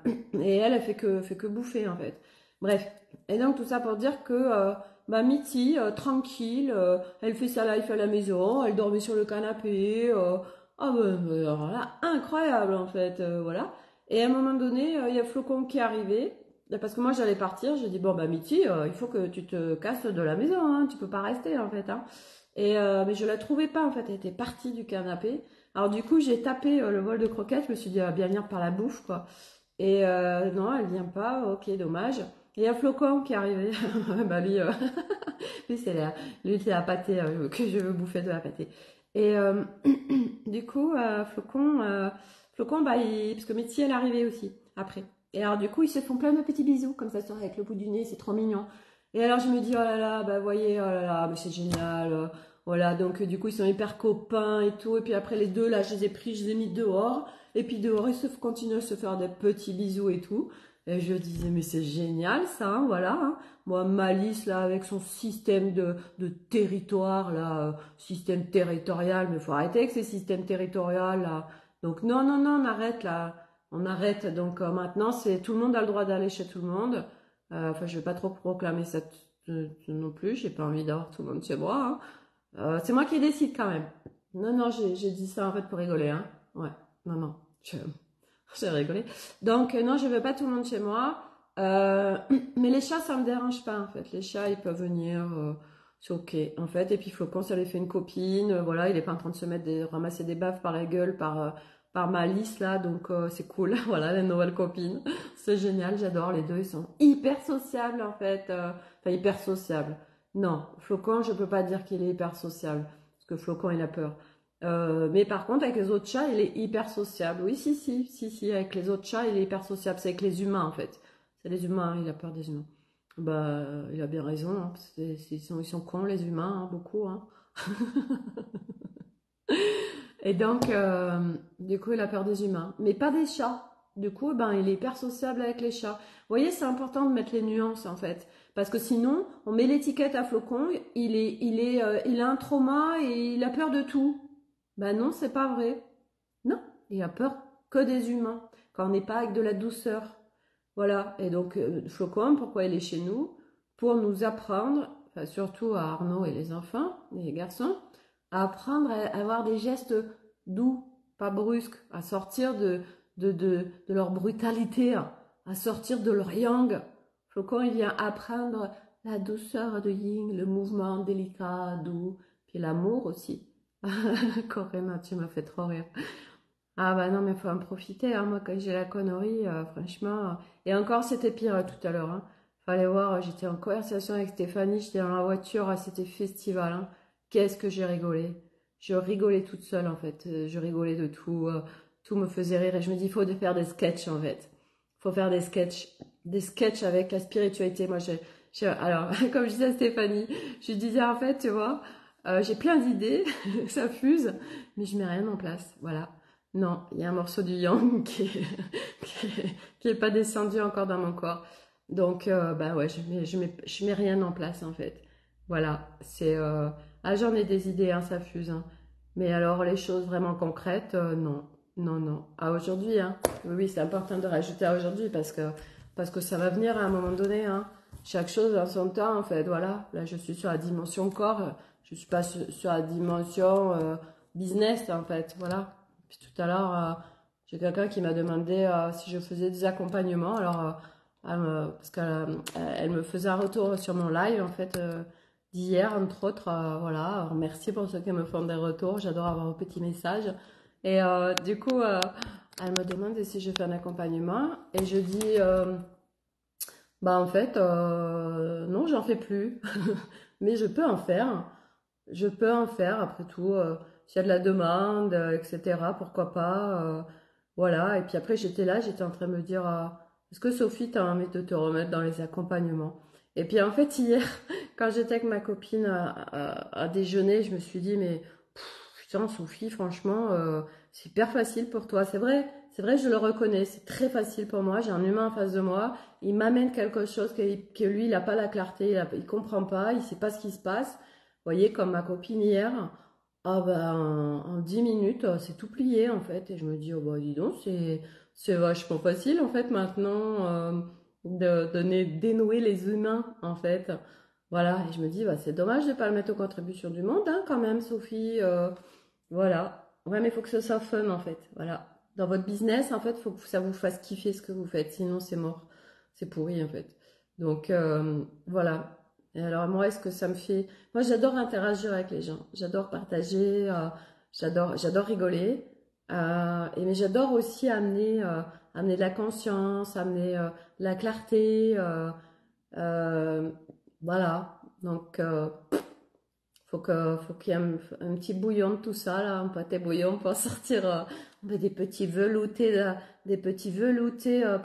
et elle fait que bouffer, en fait. Bref. Et donc, tout ça pour dire que, Mitty, tranquille, elle fait sa life à la maison, elle dormait sur le canapé. Alors là, incroyable, en fait. Voilà. Et à un moment donné, il y a Flocon qui est arrivé. Parce que moi j'allais partir, j'ai dit bon bah Mitty, il faut que tu te casses de la maison, hein, tu peux pas rester en fait. Hein. Et mais je la trouvais pas en fait, elle était partie du canapé. Alors du coup j'ai tapé le bol de croquettes, je me suis dit elle va bien venir par la bouffe quoi. Et non elle vient pas, ok dommage. Et il y a Flocon qui est arrivé, bah lui c'est la pâtée que je veux bouffer de la pâtée. Et du coup Flocon parce que Mitty elle est arrivée aussi après. Et alors, du coup, ils se font plein de petits bisous, comme ça, avec le bout du nez, c'est trop mignon. Et alors, je me dis, oh là là, bah, voyez, oh là là, mais c'est génial. Voilà, donc, du coup, ils sont hyper copains et tout. Et puis après, les deux, là, je les ai pris, je les ai mis dehors. Et puis dehors, ils continuent à se faire des petits bisous et tout. Et je disais, mais c'est génial ça, hein, voilà. Hein. Moi, Malice, là, avec son système de territoire, là, système territorial, mais faut arrêter avec ces systèmes territoriaux, là. Donc, non, non, non, on arrête, là. On arrête. Donc, maintenant, c'est tout le monde a le droit d'aller chez tout le monde. Enfin, je vais pas trop proclamer ça non plus. J'ai pas envie d'avoir tout le monde chez moi. Hein. C'est moi qui décide quand même. Non, non, j'ai dit ça en fait pour rigoler. Hein. Ouais, non, non. J'ai rigolé. Donc, non, je veux pas tout le monde chez moi. Mais les chats, ça me dérange pas, en fait. Les chats, ils peuvent venir. C'est ok, en fait. Et puis, Flocon, ça lui fait une copine. Voilà, il est pas en train de se mettre ramasser des baffes par la gueule par Malice, là. Donc, c'est cool. Voilà, la nouvelle copine. C'est génial, j'adore. Les deux, ils sont hyper sociables, en fait. Enfin, hyper sociables. Non, Flocon, je peux pas dire qu'il est hyper sociable. Parce que Flocon, il a peur. Mais par contre, avec les autres chats, il est hyper sociable. Oui, si, avec les autres chats, il est hyper sociable. C'est avec les humains, en fait. C'est les humains, hein, il a peur des humains. Bah, il a bien raison. Hein. Ils sont cons, les humains, hein, beaucoup. Hein. Et donc, du coup, il a peur des humains. Mais pas des chats. Du coup, ben, il est hyper sociable avec les chats. Vous voyez, c'est important de mettre les nuances, en fait. Parce que sinon, on met l'étiquette à Flocon, il a un trauma et il a peur de tout. Ben non, c'est pas vrai. Non, il a peur que des humains, quand on n'est pas avec de la douceur. Voilà, et donc Flocon, pourquoi il est chez nous? Pour nous apprendre, enfin, surtout à Arnaud et les enfants, les garçons, à apprendre à avoir des gestes doux, pas brusques, à sortir de leur brutalité, hein, à sortir de leur yang. Flocon, il vient apprendre la douceur de yin, le mouvement délicat, doux, puis l'amour aussi. Corinne, tu m'as fait trop rire. Ah bah non, mais faut en profiter. Hein. Moi, quand j'ai la connerie, franchement. Et encore, c'était pire tout à l'heure. Hein. Fallait voir, j'étais en conversation avec Stéphanie, j'étais dans la voiture, c'était festival. Hein. Qu'est-ce que j'ai rigolé. Je rigolais toute seule, en fait. Je rigolais de tout. Tout me faisait rire. Et je me dis, il faut faire des sketchs, en fait. Faut faire des sketchs. Des sketchs avec la spiritualité. Moi, alors, comme je disais à Stéphanie, je disais, en fait, tu vois, j'ai plein d'idées, ça fuse, mais je mets rien en place. Voilà. Non, il y a un morceau du yang qui est pas descendu encore dans mon corps. Donc, bah ouais, je mets rien en place en fait. Voilà, ah, j'en ai des idées, hein, ça fuse. Hein. Mais alors, les choses vraiment concrètes, non, non, non. À aujourd'hui, hein. Oui, oui, c'est important de rajouter à aujourd'hui parce que ça va venir à un moment donné. Hein. Chaque chose en son temps, en fait. Voilà, là, je suis sur la dimension corps, je suis pas sur la dimension business, en fait. Voilà. Puis tout à l'heure, j'ai quelqu'un qui m'a demandé si je faisais des accompagnements. Alors, parce qu'elle me faisait un retour sur mon live, en fait, d'hier, entre autres. Voilà. Alors, merci pour ceux qui me font des retours. J'adore avoir vos petits messages. Et du coup, elle me demande si je fais un accompagnement. Et je dis, bah en fait, non, j'en fais plus. Mais je peux en faire. Je peux en faire, après tout, s'il y a de la demande, etc., pourquoi pas. Voilà, et puis après j'étais là, j'étais en train de me dire, est-ce que Sophie, t'as envie de te remettre dans les accompagnements? Et puis en fait, hier, quand j'étais avec ma copine à déjeuner, je me suis dit, mais putain, Sophie, franchement, c'est hyper facile pour toi. C'est vrai, je le reconnais, c'est très facile pour moi. J'ai un humain en face de moi, il m'amène quelque chose que lui, il n'a pas la clarté, il comprend pas, il sait pas ce qui se passe. Vous voyez, comme ma copine hier, ah ben, en 10 minutes, c'est tout plié en fait. Et je me dis, oh bah dis donc, c'est vachement facile en fait maintenant de dénouer les humains en fait. Voilà, et je me dis, bah, c'est dommage de ne pas le mettre aux contributions du monde hein, quand même, Sophie. Voilà. Ouais, mais il faut que ce soit fun en fait. Voilà. Dans votre business, en fait, il faut que ça vous fasse kiffer ce que vous faites. Sinon, c'est mort. C'est pourri en fait. Donc, voilà. Et alors, moi, est-ce que ça me fait. Moi, j'adore interagir avec les gens. J'adore partager. J'adore rigoler. Mais j'adore aussi amener de la conscience, amener la clarté. Euh, voilà. Donc, faut qu'il y ait un petit bouillon de tout ça, là, un pâté bouillon pour sortir des petits veloutés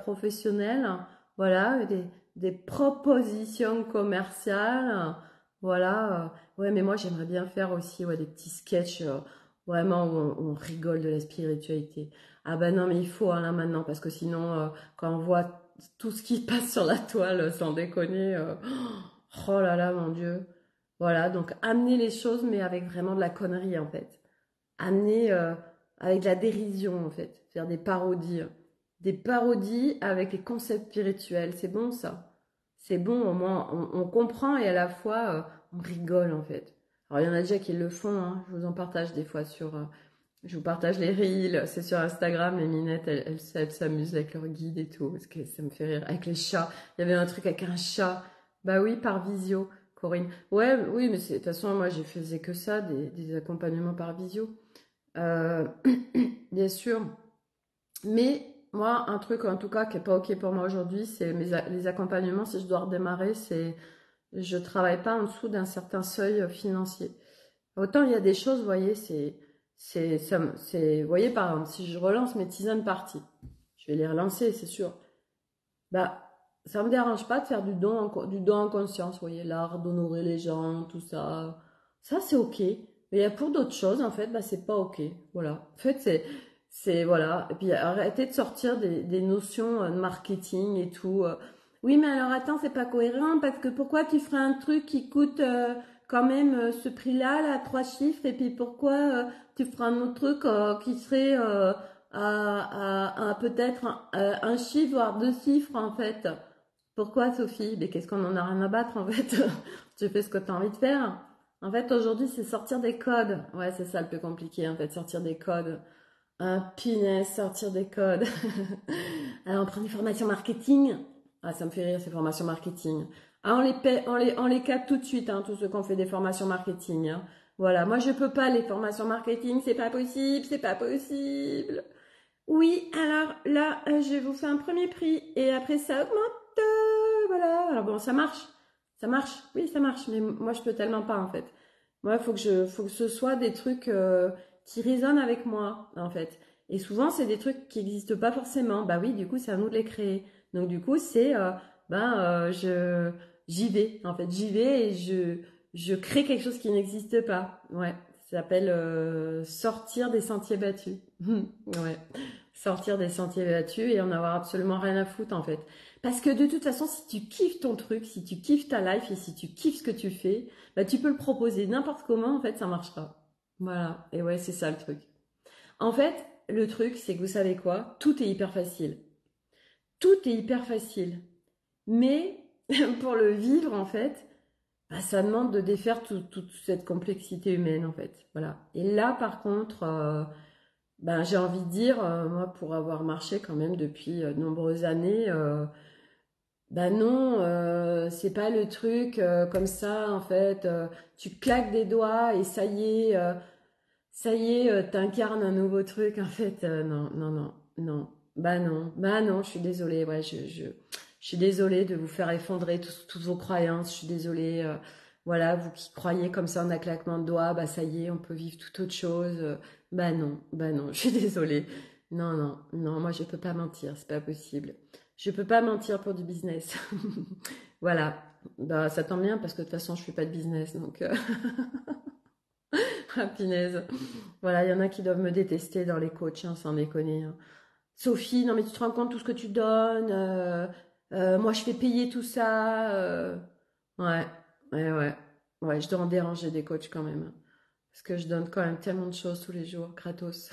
professionnels, voilà, des propositions commerciales, voilà. Ouais, mais moi j'aimerais bien faire aussi ouais, des petits sketchs vraiment où on rigole de la spiritualité. Ah ben non, mais il faut hein, là maintenant, parce que sinon, quand on voit tout ce qui passe sur la toile, sans déconner. Oh là là, mon Dieu. Voilà, donc amener les choses, mais avec vraiment de la connerie, en fait. Amener avec de la dérision, en fait. Faire des parodies. Des parodies avec les concepts spirituels. C'est bon, ça. C'est bon, au moins, on comprend et à la fois, on rigole, en fait. Alors, il y en a déjà qui le font, hein. Je vous en partage des fois sur... je vous partage les reels, c'est sur Instagram, les minettes, elles s'amusent avec leur guide et tout, parce que ça me fait rire. Avec les chats, il y avait un truc avec un chat. Bah oui, par visio, Corinne. Ouais, oui, mais de toute façon, moi, j'ai faisais que ça, des accompagnements par visio. Euh, bien sûr. Mais moi, un truc en tout cas qui est pas OK pour moi aujourd'hui, c'est les accompagnements, si je dois redémarrer, c'est je travaille pas en dessous d'un certain seuil financier. Autant il y a des choses, vous voyez, vous voyez, par exemple, si je relance mes tisanes parties, je vais les relancer, c'est sûr. Bah, ça me dérange pas de faire du don en conscience, vous voyez, l'art d'honorer les gens, tout ça. Ça, c'est ok. Mais il y a pour d'autres choses, en fait, bah, c'est pas ok. Voilà. En fait, voilà. Et puis, arrêtez de sortir des notions de marketing et tout. Oui, mais alors, attends, c'est pas cohérent parce que pourquoi tu ferais un truc qui coûte quand même ce prix-là, là, 3 chiffres, et puis pourquoi tu feras un autre truc qui serait à peut-être un chiffre, voire 2 chiffres en fait. Pourquoi Sophie? Mais qu'est-ce qu'on en a rien à battre en fait? Tu fais ce que tu as envie de faire. En fait, aujourd'hui, c'est sortir des codes. Ouais, c'est ça le plus compliqué en fait, sortir des codes. Un punaise, sortir des codes. Alors, on prend des formations marketing. Ah, ça me fait rire ces formations marketing. Ah, on les paie, on les capte tout de suite, hein, tous ceux qui ont fait des formations marketing, hein. Voilà, moi je peux pas les formations marketing, c'est pas possible, c'est pas possible. Oui, alors là, je vais vous faire un premier prix et après ça augmente. Voilà. Alors bon, ça marche. Ça marche. Oui, ça marche. Mais moi, je peux tellement pas en fait. Moi, faut que ce soit des trucs qui résonnent avec moi en fait. Et souvent, c'est des trucs qui n'existent pas forcément. Bah oui, du coup, c'est à nous de les créer. Donc du coup, c'est j'y vais en fait. J'y vais et je crée quelque chose qui n'existe pas. Ouais. Ça s'appelle sortir des sentiers battus. Ouais, sortir des sentiers battus et en avoir absolument rien à foutre en fait. Parce que de toute façon, si tu kiffes ton truc, si tu kiffes ta life et si tu kiffes ce que tu fais, bah tu peux le proposer n'importe comment, en fait, ça marchera. Voilà, et ouais, c'est ça le truc. En fait, le truc, c'est que vous savez quoi? Tout est hyper facile. Tout est hyper facile. Mais pour le vivre, en fait, bah, ça demande de défaire toute cette complexité humaine, en fait. Voilà. Et là, par contre, ben, j'ai envie de dire, moi, pour avoir marché quand même depuis de nombreuses années, ben non, c'est pas le truc comme ça, en fait. Tu claques des doigts et ça y est, t'incarnes un nouveau truc, en fait. Non, non, non, non. Bah non, je suis désolée. Ouais, je suis désolée de vous faire effondrer toutes vos croyances. Je suis désolée. Voilà, vous qui croyez comme ça en un claquement de doigts, bah ça y est, on peut vivre toute autre chose. Bah non, je suis désolée. Non, non, non, moi je peux pas mentir, c'est pas possible. Je peux pas mentir pour du business. Voilà. Bah ça tombe bien parce que de toute façon je fais pas de business, donc ah, punaise. Voilà, il y en a qui doivent me détester dans les coachs, hein, sans déconner, hein. Sophie, non mais tu te rends compte tout ce que tu donnes, moi je fais payer tout ça. Ouais, ouais. Ouais, je dois en déranger des coachs quand même, hein. Parce que je donne quand même tellement de choses tous les jours, gratos.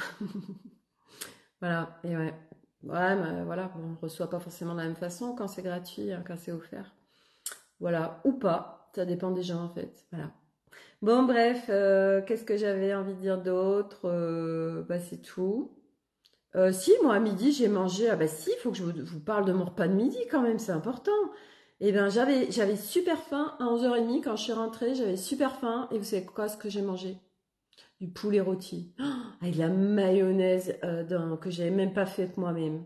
Voilà, et ouais. Ouais, mais voilà, on ne reçoit pas forcément de la même façon quand c'est gratuit, hein, quand c'est offert. Voilà, ou pas, ça dépend des gens en fait. Voilà. Bon, bref, qu'est-ce que j'avais envie de dire d'autre? Bah, c'est tout. Si, moi, à midi, j'ai mangé. Ah, bah, si, il faut que vous parle de mon repas de midi quand même, c'est important. Eh bien, j'avais super faim à 11h30 quand je suis rentrée, j'avais super faim. Et vous savez quoi, ce que j'ai mangé? Du poulet rôti. Oh, avec la mayonnaise que j'avais même pas faite moi-même.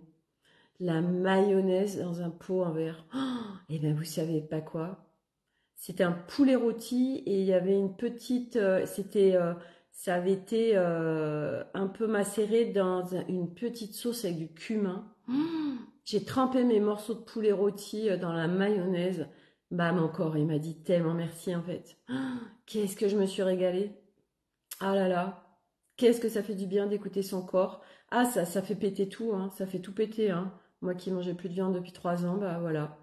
La mayonnaise dans un pot en verre. Oh, et bien, vous savez pas quoi? C'était un poulet rôti et il y avait une petite. Ça avait été un peu macéré dans une petite sauce avec du cumin. J'ai trempé mes morceaux de poulet rôti dans la mayonnaise. Bah, mon corps, il m'a dit tellement merci en fait. Qu'est-ce que je me suis régalée. Ah là là. Qu'est-ce que ça fait du bien d'écouter son corps. Ah, ça fait péter tout, hein. Ça fait tout péter, hein. Moi qui mangeais plus de viande depuis 3 ans, bah voilà.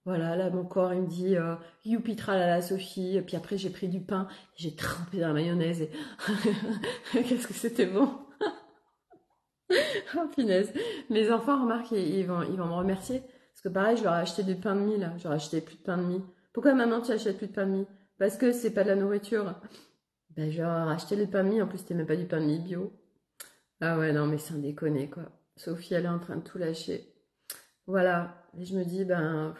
Voilà, là, mon corps, il me dit youpi tralala Sophie. Et puis après, j'ai pris du pain, j'ai trempé dans la mayonnaise et qu'est-ce que c'était bon. Oh, punaise. Mes enfants, remarquent, ils vont me remercier. Parce que pareil, je leur ai acheté du pain de mie, là. Je leur ai acheté plus de pain de mie. Pourquoi maman, tu achètes plus de pain de mie? Parce que c'est pas de la nourriture. Ben, je leur ai acheté le pain de mie. En plus, c'était même pas du pain de mie bio. Ah ouais, non, mais sans déconner, quoi. Sophie, elle est en train de tout lâcher. Voilà. Et je me dis, bah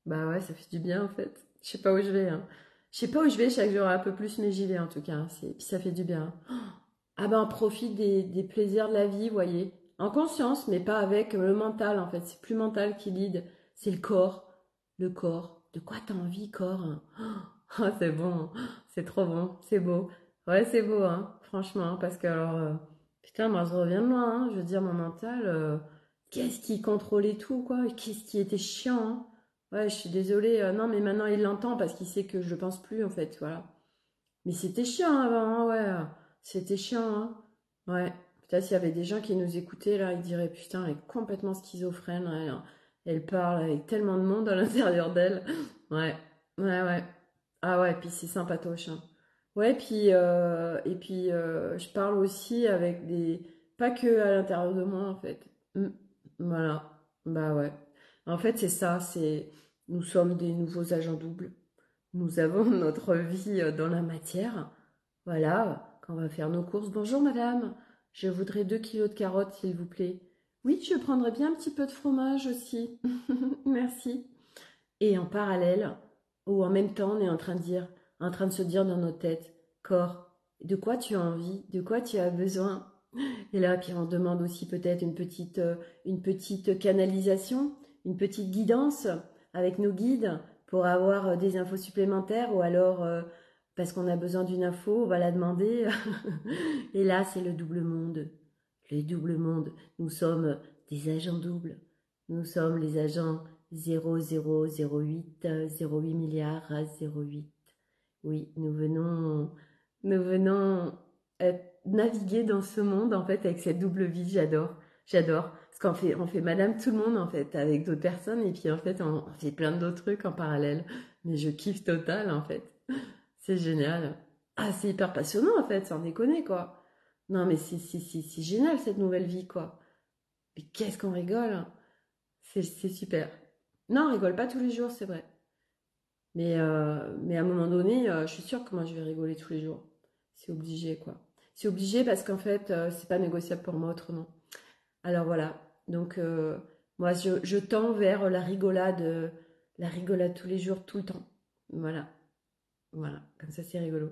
ouais, ça fait du bien, en fait. Je sais pas où je vais, hein. Je sais pas où je vais chaque jour un peu plus, mais j'y vais, en tout cas. Puis ça fait du bien. Ah ben, on profite des plaisirs de la vie, vous voyez. En conscience, mais pas avec le mental, en fait. C'est plus mental qui lead. C'est le corps. Le corps. De quoi t'as envie, corps? Hein. Ah, c'est bon. C'est trop bon. C'est beau. Ouais, c'est beau, hein. Franchement, parce que alors... putain, moi, je reviens de loin, hein. Je veux dire, mon mental... qu'est-ce qui contrôlait tout, quoi? Qu'est-ce qui était chiant, hein. Ouais, je suis désolée. Non, mais maintenant, il l'entend parce qu'il sait que je le pense plus, en fait. Voilà. Mais c'était chiant avant, hein, ouais. C'était chiant, hein. Ouais. Peut-être s'il y avait des gens qui nous écoutaient, là, ils diraient, putain, elle est complètement schizophrène, elle parle avec tellement de monde à l'intérieur d'elle. Ouais, ouais, ouais. Ah ouais, puis c'est sympatoche, hein. Ouais, je parle aussi avec des... Pas que à l'intérieur de moi, en fait. Voilà. Bah ouais. En fait, c'est ça, c'est... Nous sommes des nouveaux agents doubles. Nous avons notre vie dans la matière. Voilà, quand on va faire nos courses. Bonjour madame, je voudrais 2 kilos de carottes s'il vous plaît. Oui, je prendrais bien un petit peu de fromage aussi. Merci. Et en parallèle, ou en même temps, on est en train de se dire dans nos têtes, corps, de quoi tu as envie, de quoi tu as besoin. Et là, puis on demande aussi peut-être une petite canalisation, une petite guidance avec nos guides pour avoir des infos supplémentaires ou alors parce qu'on a besoin d'une info, on va la demander. Et là, c'est le double monde. Le double monde. Nous sommes des agents doubles. Nous sommes les agents 0008, 08 milliards, 08. Oui, nous venons euh, naviguer dans ce monde en fait avec cette double vie. J'adore. Parce qu'on fait Madame Tout le Monde en fait avec d'autres personnes et puis en fait on fait plein d'autres trucs en parallèle. Mais je kiffe total en fait. C'est génial. Ah, c'est hyper passionnant en fait, sans déconner quoi. Non mais c'est génial cette nouvelle vie quoi. Mais qu'est-ce qu'on rigole, hein. C'est super. Non, on rigole pas tous les jours, c'est vrai. Mais à un moment donné, je suis sûre que moi je vais rigoler tous les jours. C'est obligé, quoi. C'est obligé parce qu'en fait, c'est pas négociable pour moi autrement. Alors voilà. Donc, moi, je tends vers la rigolade tous les jours, tout le temps. Voilà. Voilà. Comme ça, c'est rigolo.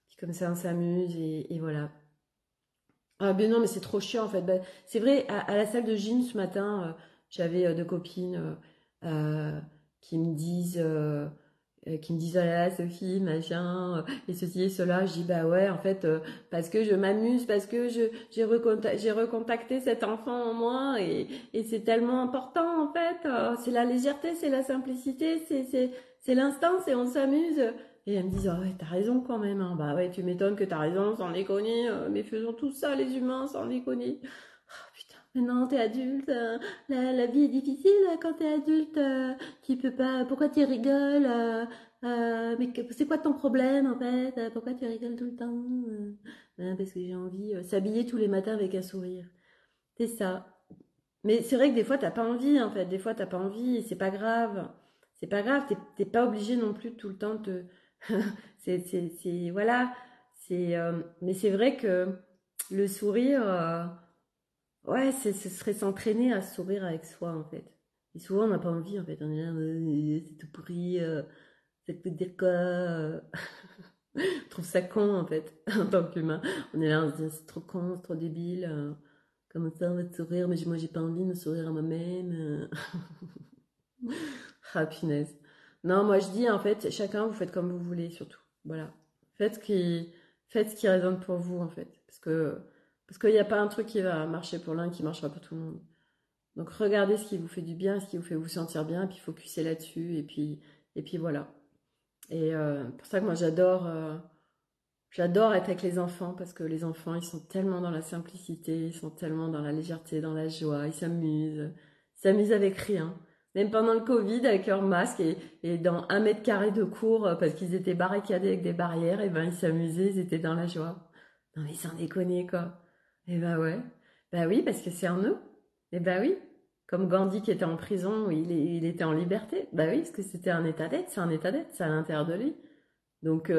Puis comme ça, on s'amuse et voilà. Ah, ben non, mais c'est trop chiant en fait. Ben, c'est vrai, à la salle de gym ce matin, j'avais deux copines euh, qui me disent, voilà, Sophie, machin, et ceci et cela. Je dis, bah ouais, en fait, parce que je m'amuse, parce que j'ai recontacté cet enfant en moi, et c'est tellement important en fait. C'est la légèreté, c'est la simplicité, c'est l'instant, c'est on s'amuse. Et elles me disent, ah ouais, t'as raison quand même, hein. Bah ouais, tu m'étonnes que t'as raison, sans déconner, mais faisons tout ça, les humains, sans déconner. Oh putain, maintenant t'es adulte, la vie est difficile quand t'es adulte, tu peux pas, pourquoi tu rigoles, mais c'est quoi ton problème en fait, pourquoi tu rigoles tout le temps, parce que j'ai envie, s'habiller tous les matins avec un sourire, c'est ça. Mais c'est vrai que des fois t'as pas envie en fait, des fois t'as pas envie, et c'est pas grave, t'es pas obligé non plus tout le temps de voilà, mais c'est vrai que le sourire, ouais, ce serait s'entraîner à sourire avec soi, en fait. Et souvent, on n'a pas envie, en fait. On est là, c'est tout pourri, ça peut dire quoi On trouve ça con, en fait, en tant qu'humain. On est là, on se dit, c'est trop con, c'est trop débile. Comment ça, on va te sourire, mais moi, j'ai pas envie de me sourire à moi-même. Ah, punaise. Non, moi je dis en fait, chacun vous faites comme vous voulez surtout. Voilà. Faites ce qui, faites ce qui résonne pour vous en fait. Parce qu'il n'y a pas un truc qui va marcher pour l'un qui marchera pour tout le monde. Donc regardez ce qui vous fait du bien, ce qui vous fait vous sentir bien, et puis focussez là-dessus, et puis voilà. Et pour ça que moi j'adore être avec les enfants, parce que les enfants ils sont tellement dans la simplicité, ils sont tellement dans la légèreté, dans la joie, ils s'amusent. s'amusent avec rien. Même pendant le Covid, avec leur masque et dans 1 mètre carré de cours, parce qu'ils étaient barricadés avec des barrières, et ben ils s'amusaient, ils étaient dans la joie. Non mais sans déconner quoi. Et ben ouais. Ben oui, parce que c'est en eux. Et ben oui. Comme Gandhi qui était en prison, il était en liberté. Ben oui, parce que c'était un état d'être, c'est un état d'être, c'est à l'intérieur de lui. Donc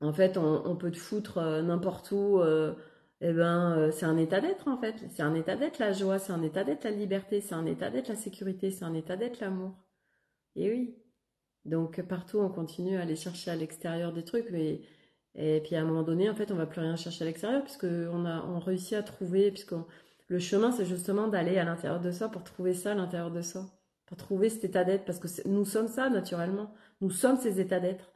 en fait, on peut te foutre n'importe où. C'est un état d'être en fait. C'est un état d'être la joie, c'est un état d'être la liberté, c'est un état d'être la sécurité, c'est un état d'être l'amour. Et oui. Donc partout, on continue à aller chercher à l'extérieur des trucs, mais et puis à un moment donné, en fait, on va plus rien chercher à l'extérieur puisque on réussit à trouver, puisque le chemin, c'est justement d'aller à l'intérieur de soi pour trouver ça à l'intérieur de soi, pour trouver cet état d'être, parce que nous sommes ça naturellement, nous sommes ces états d'être.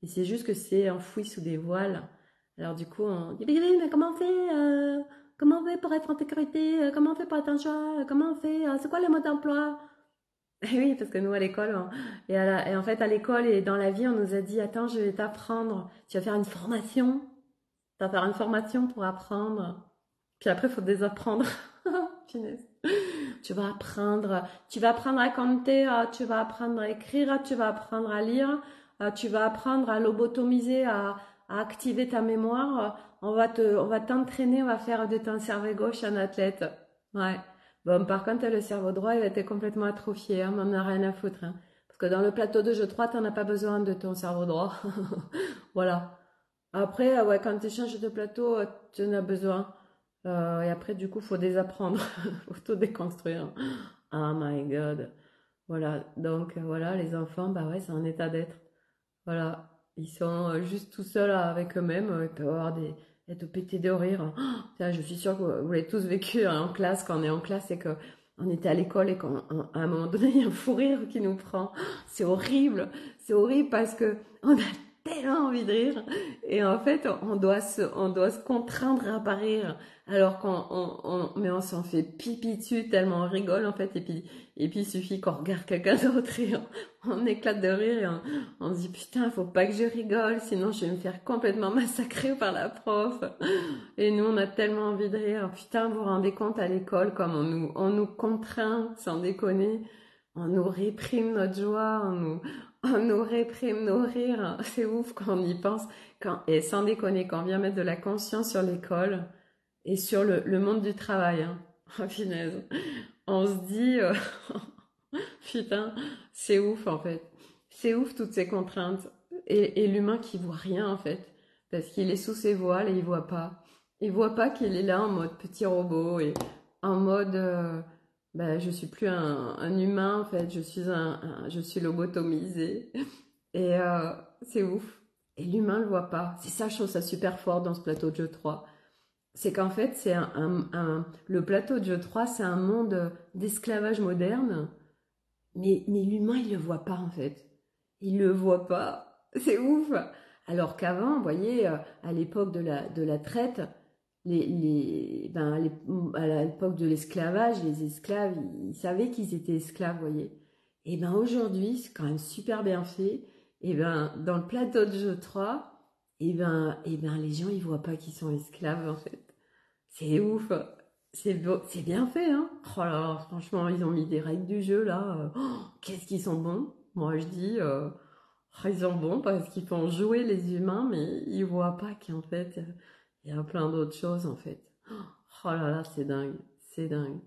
Et c'est juste que c'est enfoui sous des voiles. Alors du coup, on dit, mais comment on fait pour être en sécurité? Comment on fait pour être en joie? Comment on fait? C'est quoi le mode d'emploi? Eh oui, parce que nous à l'école, et en fait à l'école et dans la vie, on nous a dit, attends, je vais t'apprendre, tu vas faire une formation, tu vas faire une formation pour apprendre. Puis après, il faut désapprendre. Punaise. Tu vas apprendre à compter, tu vas apprendre à écrire, tu vas apprendre à lire, tu vas apprendre à lobotomiser, à activer ta mémoire. On va t'entraîner, on va faire de ton cerveau gauche un athlète. Ouais. Bon, par contre, le cerveau droit, il va être complètement atrophié, hein, mais on n'a rien à foutre, hein. Parce que dans le plateau de jeu 3, t'en as pas besoin de ton cerveau droit. Voilà. Après, ouais, quand tu changes de plateau, tu en as besoin. Et après, du coup, faut désapprendre. Faut tout déconstruire. Oh my God. Voilà. Donc, voilà, les enfants, bah ouais, c'est un état d'être. Voilà. Ils sont juste tout seuls avec eux-mêmes. Ils peuvent avoir être pétés de rire. Oh, tiens, je suis sûre que vous l'avez tous vécu hein, en classe, quand on est en classe et que on était à l'école et qu'à un moment donné, il y a un fou rire qui nous prend. C'est horrible. C'est horrible parce que on a tellement envie de rire. Et en fait, on doit se contraindre à pas rire. Alors mais on s'en fait pipi dessus tellement on rigole en fait. Et puis il suffit qu'on regarde quelqu'un d'autre et on éclate de rire et on se dit putain, faut pas que je rigole, sinon je vais me faire complètement massacrer par la prof. Et nous, on a tellement envie de rire. Putain, vous vous rendez compte à l'école comme on nous contraint, sans déconner. On nous réprime notre joie, on nous réprime nos rires. C'est ouf quand on y pense. Et sans déconner, quand on vient mettre de la conscience sur l'école et sur le monde du travail, hein. Oh, punaise. On se dit, putain, c'est ouf en fait. C'est ouf toutes ces contraintes. Et l'humain qui voit rien en fait. Parce qu'il est sous ses voiles et il voit pas. Il voit pas qu'il est là en mode petit robot et en mode je suis plus un humain en fait, je suis lobotomisé. Et c'est ouf. Et l'humain le voit pas. C'est ça, je trouve ça super fort dans ce plateau de jeu 3. C'est qu'en fait, le plateau de jeu 3, c'est un monde d'esclavage moderne, mais l'humain, il le voit pas en fait. Il le voit pas. C'est ouf. Alors qu'avant, vous voyez, à l'époque de la traite, à l'époque de l'esclavage, les esclaves, ils savaient qu'ils étaient esclaves, vous voyez. Et ben aujourd'hui, c'est quand même super bien fait. Et ben dans le plateau de jeu 3, et ben les gens ils voient pas qu'ils sont esclaves en fait. C'est ouf. C'est beau, c'est bien fait, hein. Oh là là, franchement, ils ont mis des règles du jeu là. Qu'est-ce qu'ils sont bons. Moi je dis, ils sont bons parce qu'ils font jouer les humains, mais ils voient pas qu'en fait, il y a plein d'autres choses en fait. Oh là là, c'est dingue, c'est dingue.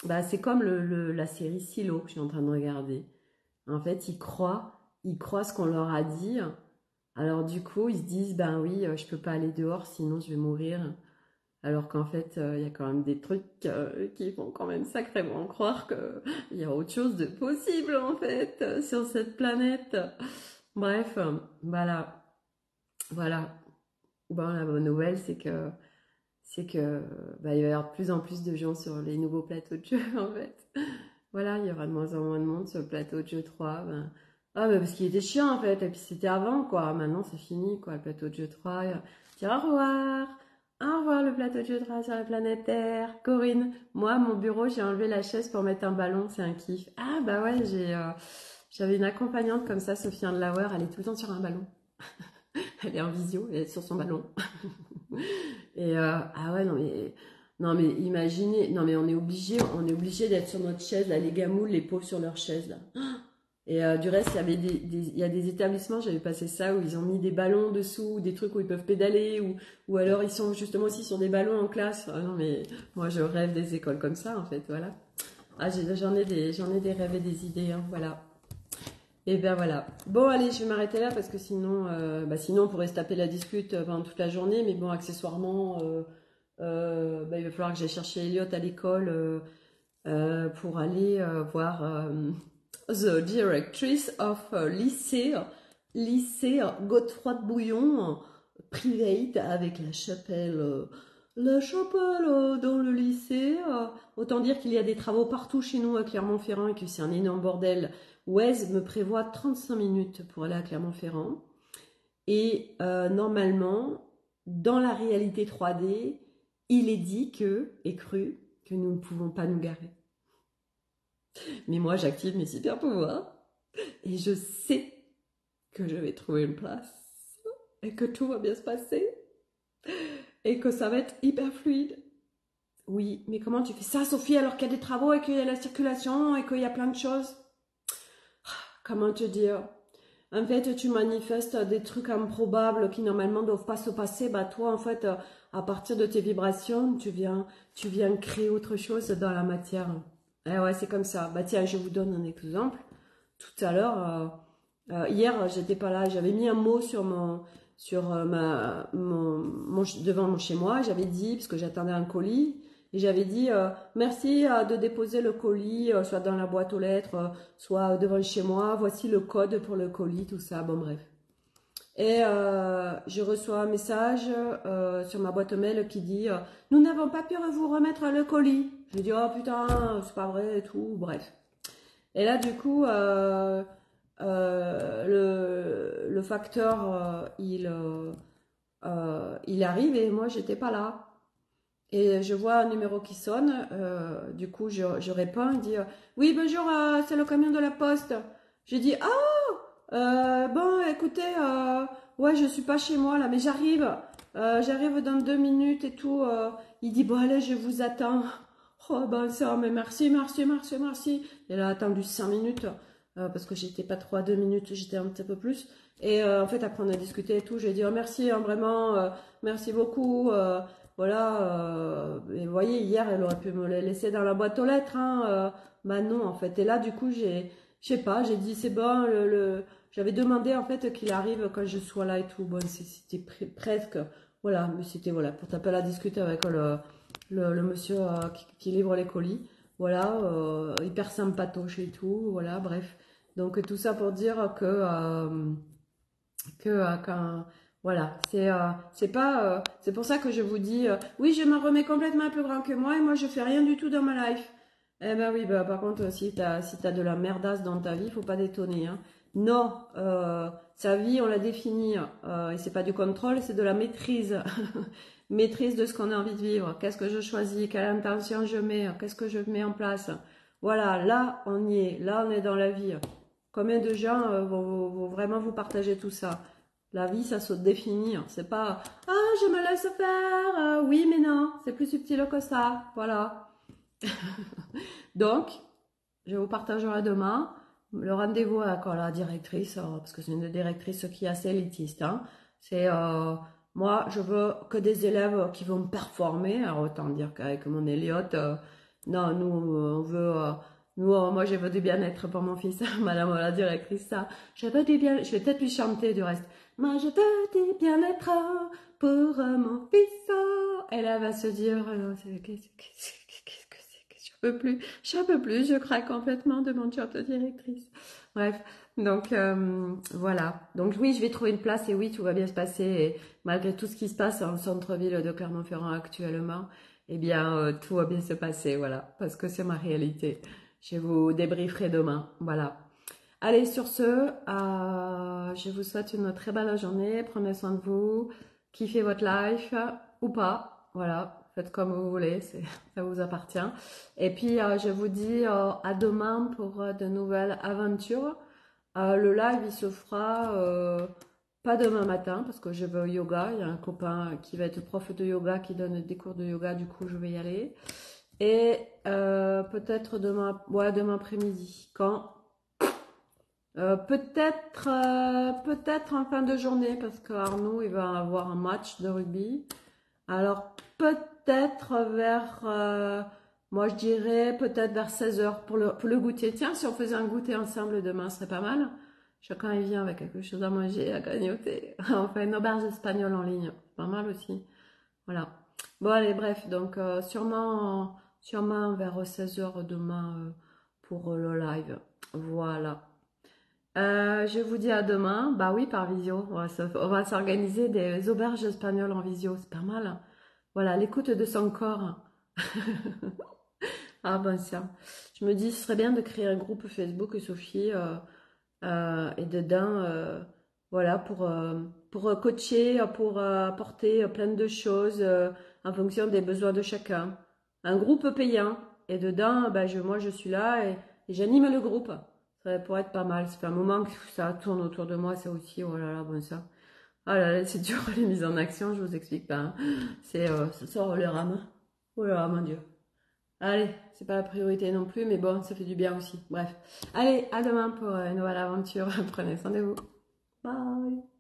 Bah, c'est comme la série Silo que je suis en train de regarder. En fait, ils croient ce qu'on leur a dit. Alors du coup, ils se disent, ben oui, je peux pas aller dehors, sinon je vais mourir. Alors qu'en fait, il y a quand même des trucs qui font quand même sacrément croire qu'il y a autre chose de possible en fait sur cette planète. Bref, voilà, voilà. Bon, la bonne nouvelle, c'est que il va y avoir de plus en plus de gens sur les nouveaux plateaux de jeu en fait. Voilà, il y aura de moins en moins de monde sur le plateau de jeu 3. Parce qu'il était chiant en fait, et puis c'était avant quoi. Maintenant c'est fini quoi, le plateau de jeu 3. Dis au revoir. Au revoir le plateau de jeu 3 sur la planète Terre. Corinne, moi mon bureau j'ai enlevé la chaise pour mettre un ballon, c'est un kiff. Ah bah ouais, j'avais une accompagnante comme ça, Sophie Lauer, elle est tout le temps sur un ballon. Elle est en visio, elle est sur son ballon. Et ah ouais, Non mais imaginez, non mais on est obligé d'être sur notre chaise, là, les gamoules, les pauvres sur leur chaise, là. Et du reste, il y avait il y a des établissements, j'avais passé ça, où ils ont mis des ballons dessous, des trucs où ils peuvent pédaler, ou alors ils sont justement aussi sur des ballons en classe. Ah non mais moi je rêve des écoles comme ça en fait, voilà. Ah j'en ai des rêves et des idées, hein, voilà. Et ben voilà. Bon allez, je vais m'arrêter là parce que sinon on pourrait se taper la discute pendant toute la journée, mais bon accessoirement, il va falloir que j'aille chercher Elliot à l'école pour aller voir the directrice of lycée Godefroy de Bouillon, private avec la chapelle dans le lycée. Autant dire qu'il y a des travaux partout chez nous à Clermont-Ferrand et que c'est un énorme bordel. Wes me prévoit 35 minutes pour aller à Clermont-Ferrand. Et normalement, dans la réalité 3D, il est dit et cru que nous ne pouvons pas nous garer. Mais moi, j'active mes super pouvoirs et je sais que je vais trouver une place et que tout va bien se passer et que ça va être hyper fluide. Oui, mais comment tu fais ça, Sophie, alors qu'il y a des travaux et qu'il y a la circulation et qu'il y a plein de choses? Comment te dire? En fait, tu manifestes des trucs improbables qui normalement ne doivent pas se passer. Bah toi, en fait, à partir de tes vibrations, tu viens créer autre chose dans la matière. Eh ouais, c'est comme ça. Bah tiens, je vous donne un exemple. Tout à l'heure, hier, j'étais pas là. J'avais mis un mot devant mon chez moi. J'avais dit parce que j'attendais un colis. Et j'avais dit merci de déposer le colis, soit dans la boîte aux lettres, soit devant chez moi. Voici le code pour le colis, tout ça. Bon, bref. Et je reçois un message sur ma boîte mail qui dit nous n'avons pas pu vous remettre le colis. Je dis oh putain, c'est pas vrai et tout. Bref. Et là, du coup, le facteur, il arrive et moi, j'étais pas là. Et je vois un numéro qui sonne, du coup je réponds, il dit oui bonjour, c'est le camion de la poste. J'ai dit ah bon écoutez, ouais je suis pas chez moi là mais j'arrive dans 2 minutes et tout. Il dit bon allez je vous attends. Oh ben ça mais merci merci merci merci. Il a attendu 5 minutes parce que j'étais pas trop à 2 minutes, j'étais un petit peu plus. Et en fait après on a discuté et tout, j'ai dit oh merci hein, vraiment merci beaucoup. Voilà, et vous voyez, hier, elle aurait pu me les laisser dans la boîte aux lettres, hein, bah non, en fait. Et là, du coup, je sais pas, j'ai dit, c'est bon, j'avais demandé, en fait, qu'il arrive quand je sois là et tout. Bon, c'était presque, voilà, mais c'était, voilà, pour taper la discuter avec le monsieur qui livre les colis. Voilà, hyper sympatoche et tout, voilà, bref. Donc, tout ça pour dire que quand voilà c'est pas c'est pour ça que je vous dis oui je me remets complètement plus grand que moi et moi je fais rien du tout dans ma life. Eh ben oui bah par contre si t'as de la merdasse dans ta vie faut pas détonner hein. Non sa vie on la définit et c'est pas du contrôle c'est de la maîtrise. Maîtrise de ce qu'on a envie de vivre, qu'est-ce que je choisis, quelle intention je mets, qu'est-ce que je mets en place. Voilà, là on y est, là on est dans la vie. Combien de gens vont vraiment vous partager tout ça? La vie, ça se définit. C'est pas ah, je me laisse faire. Oui, mais non, c'est plus subtil que ça. Voilà. Donc, je vous partagerai demain le rendez-vous avec la directrice, parce que c'est une directrice qui est assez élitiste. Hein. C'est moi, je veux que des élèves qui vont performer. Alors autant dire qu'avec mon Elliot, non, nous on veut. Moi, je veux du bien-être pour mon fils, madame la directrice, ça. Je veux du bien, je vais peut-être lui chanter du reste. Moi, je veux du bien-être pour mon fils. Et là, elle va se dire, qu'est-ce que j'en peux plus, je craque complètement de mon job de directrice. Bref, donc voilà. Donc oui, je vais trouver une place et oui, tout va bien se passer. Et malgré tout ce qui se passe en centre-ville de Clermont-Ferrand actuellement, eh bien, tout va bien se passer, voilà, parce que c'est ma réalité. Je vous débrieferai demain, voilà. Allez, sur ce, je vous souhaite une très belle journée. Prenez soin de vous. Kiffez votre life ou pas. Voilà, faites comme vous voulez, ça vous appartient. Et puis, je vous dis à demain pour de nouvelles aventures. Le live, il se fera Pas demain matin parce que je vais au yoga. Il y a un copain qui va être prof de yoga qui donne des cours de yoga. Du coup, je vais y aller. Et peut-être demain, ouais, demain après-midi. Quand? Peut-être en fin de journée parce que Arnaud il va avoir un match de rugby. Alors peut-être vers, moi je dirais peut-être vers 16 h pour le goûter. Tiens, si on faisait un goûter ensemble demain, ce serait pas mal. Chacun il vient avec quelque chose à manger, à grignoter. On fait une auberge espagnole en ligne, pas mal aussi. Voilà. Bon allez, bref, donc sûrement vers 16 h demain pour le live. Voilà. Je vous dis à demain. Bah oui, par visio. On va s'organiser des auberges espagnoles en visio. C'est pas mal. Voilà, l'écoute de son corps. Ah ben ça. Je me dis, ce serait bien de créer un groupe Facebook, Sophie, et dedans, voilà, pour coacher, pour apporter plein de choses en fonction des besoins de chacun. Un groupe payant. Et dedans, ben, moi, je suis là et j'anime le groupe. Ça pourrait être pas mal. Ça fait un moment que ça tourne autour de moi, ça aussi. Oh là là, bon ça. Ah là là, c'est dur les mises en action, je vous explique pas, hein. Ça sort le rame. Oh là là, mon Dieu. Allez, c'est pas la priorité non plus, mais bon, ça fait du bien aussi. Bref. Allez, à demain pour une nouvelle aventure. Prenez soin de vous. Bye.